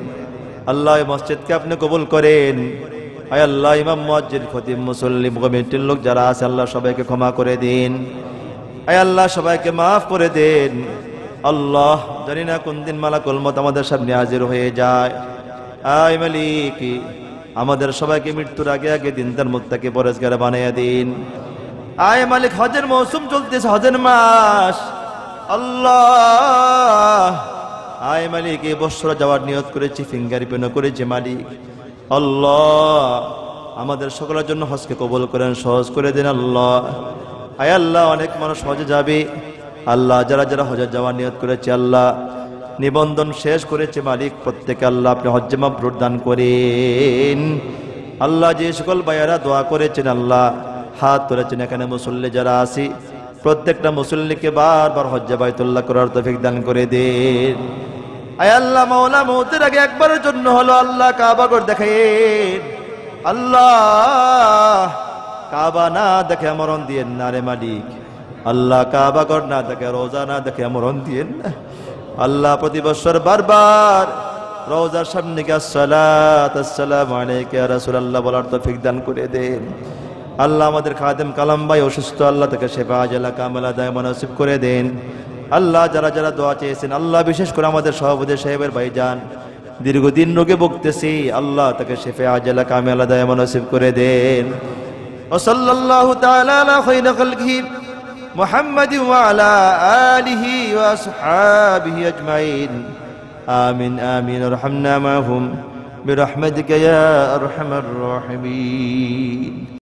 আল্লাহ এই মসজিদকে আপনি কবুল করেন। আয় আল্লাহ ইমাম, মুয়াজ্জিন, খতিব, মুসল্লি, কমিটির লোক যারা আছে, আল্লাহ সবাইকে ক্ষমা করে দিন। আয় আল্লাহ সবাইকে মাফ করে দেন। আল্লাহ জানি না কোন দিন মালাকুল মউত আমাদের সামনে হাজির হয়ে যায়। আয় মালিক আমাদের সবাইকে মৃত্যুর আগে আগে দিনদার মুত্তাকি পরেজগার বানাইয়া দিন। আয় মালিক হজের মৌসুম চলতেছে, হজের মাস, আল্লাহ আয় মালিক মালিক এই বছর যাওয়ার নিয়ত করেছি, ফিঙ্গার প্রিন্ট করেছি মালিক। আল্লাহ আমাদের সকলের জন্য হজকে কবুল করেন, সহজ করে দিন আল্লাহ। আয় আল্লাহ অনেক মানুষ হজে যাবে আল্লাহ, যারা যারা হজে যাওয়ার নিয়ত করেছে আল্লাহ, নিবন্ধন শেষ করেছে মালিক, প্রত্যেকে আল্লাহ আপনি হজ্জে মাবরুর দান করেন আল্লাহ। যে সকল ভাইয়ারা দোয়া করেছেন আল্লাহ, হাত তুলেছেন, এখানে মুসল্লি যারা আছি প্রত্যেকটা মুসল্লিকে বারবার হজ্জে বাইতুল্লাহ করার তৌফিক দান করে দেন। আয় আল্লাহ মাওলা মওতের আগে একবারের জন্য হলো আল্লাহ কাবা ঘর দেখাইন আল্লাহ, কাবা না দেখে মরণ দিয়েন না রে মালিক আল্লাহ, কাবা ঘর না দেখে, রোজা না দেখে মরণ দিয়েন না আল্লাহ। প্রতি বছর বারবার রোজার সামনে গিয়ে আসসালাত আসসালামু আলাইকা ইয়া রাসূলুল্লাহ বলার তৌফিক দান করে দেন আল্লাহ। আমাদের খাদেম কালাম ভাই অসুস্থ আল্লাহ, তাকে শেফা আজলা কামেলা দায়মান নসিব করে দেন আল্লাহ। যারা যারা দোয়া চেয়েছেন আল্লাহ, বিশেষ করে আমাদের সভাপতি সাহেবের ভাইজান দীর্ঘদিন রোগে ভুগতেছি আল্লাহ, তাকে শেফা আজলা কামেলা দায়মান নসিব করে দেন। ওয়া সাল্লাল্লাহু তাআলা আলা খায়রি খালকিহি মুহাম্মাদি ওয়া আলা আলিহি ওয়া আসহাবিহি আজমাইন। আমিন আমিন রহমনা মাহুম বিরহমাতিকা ইয়া আরহামার রাহিমিন।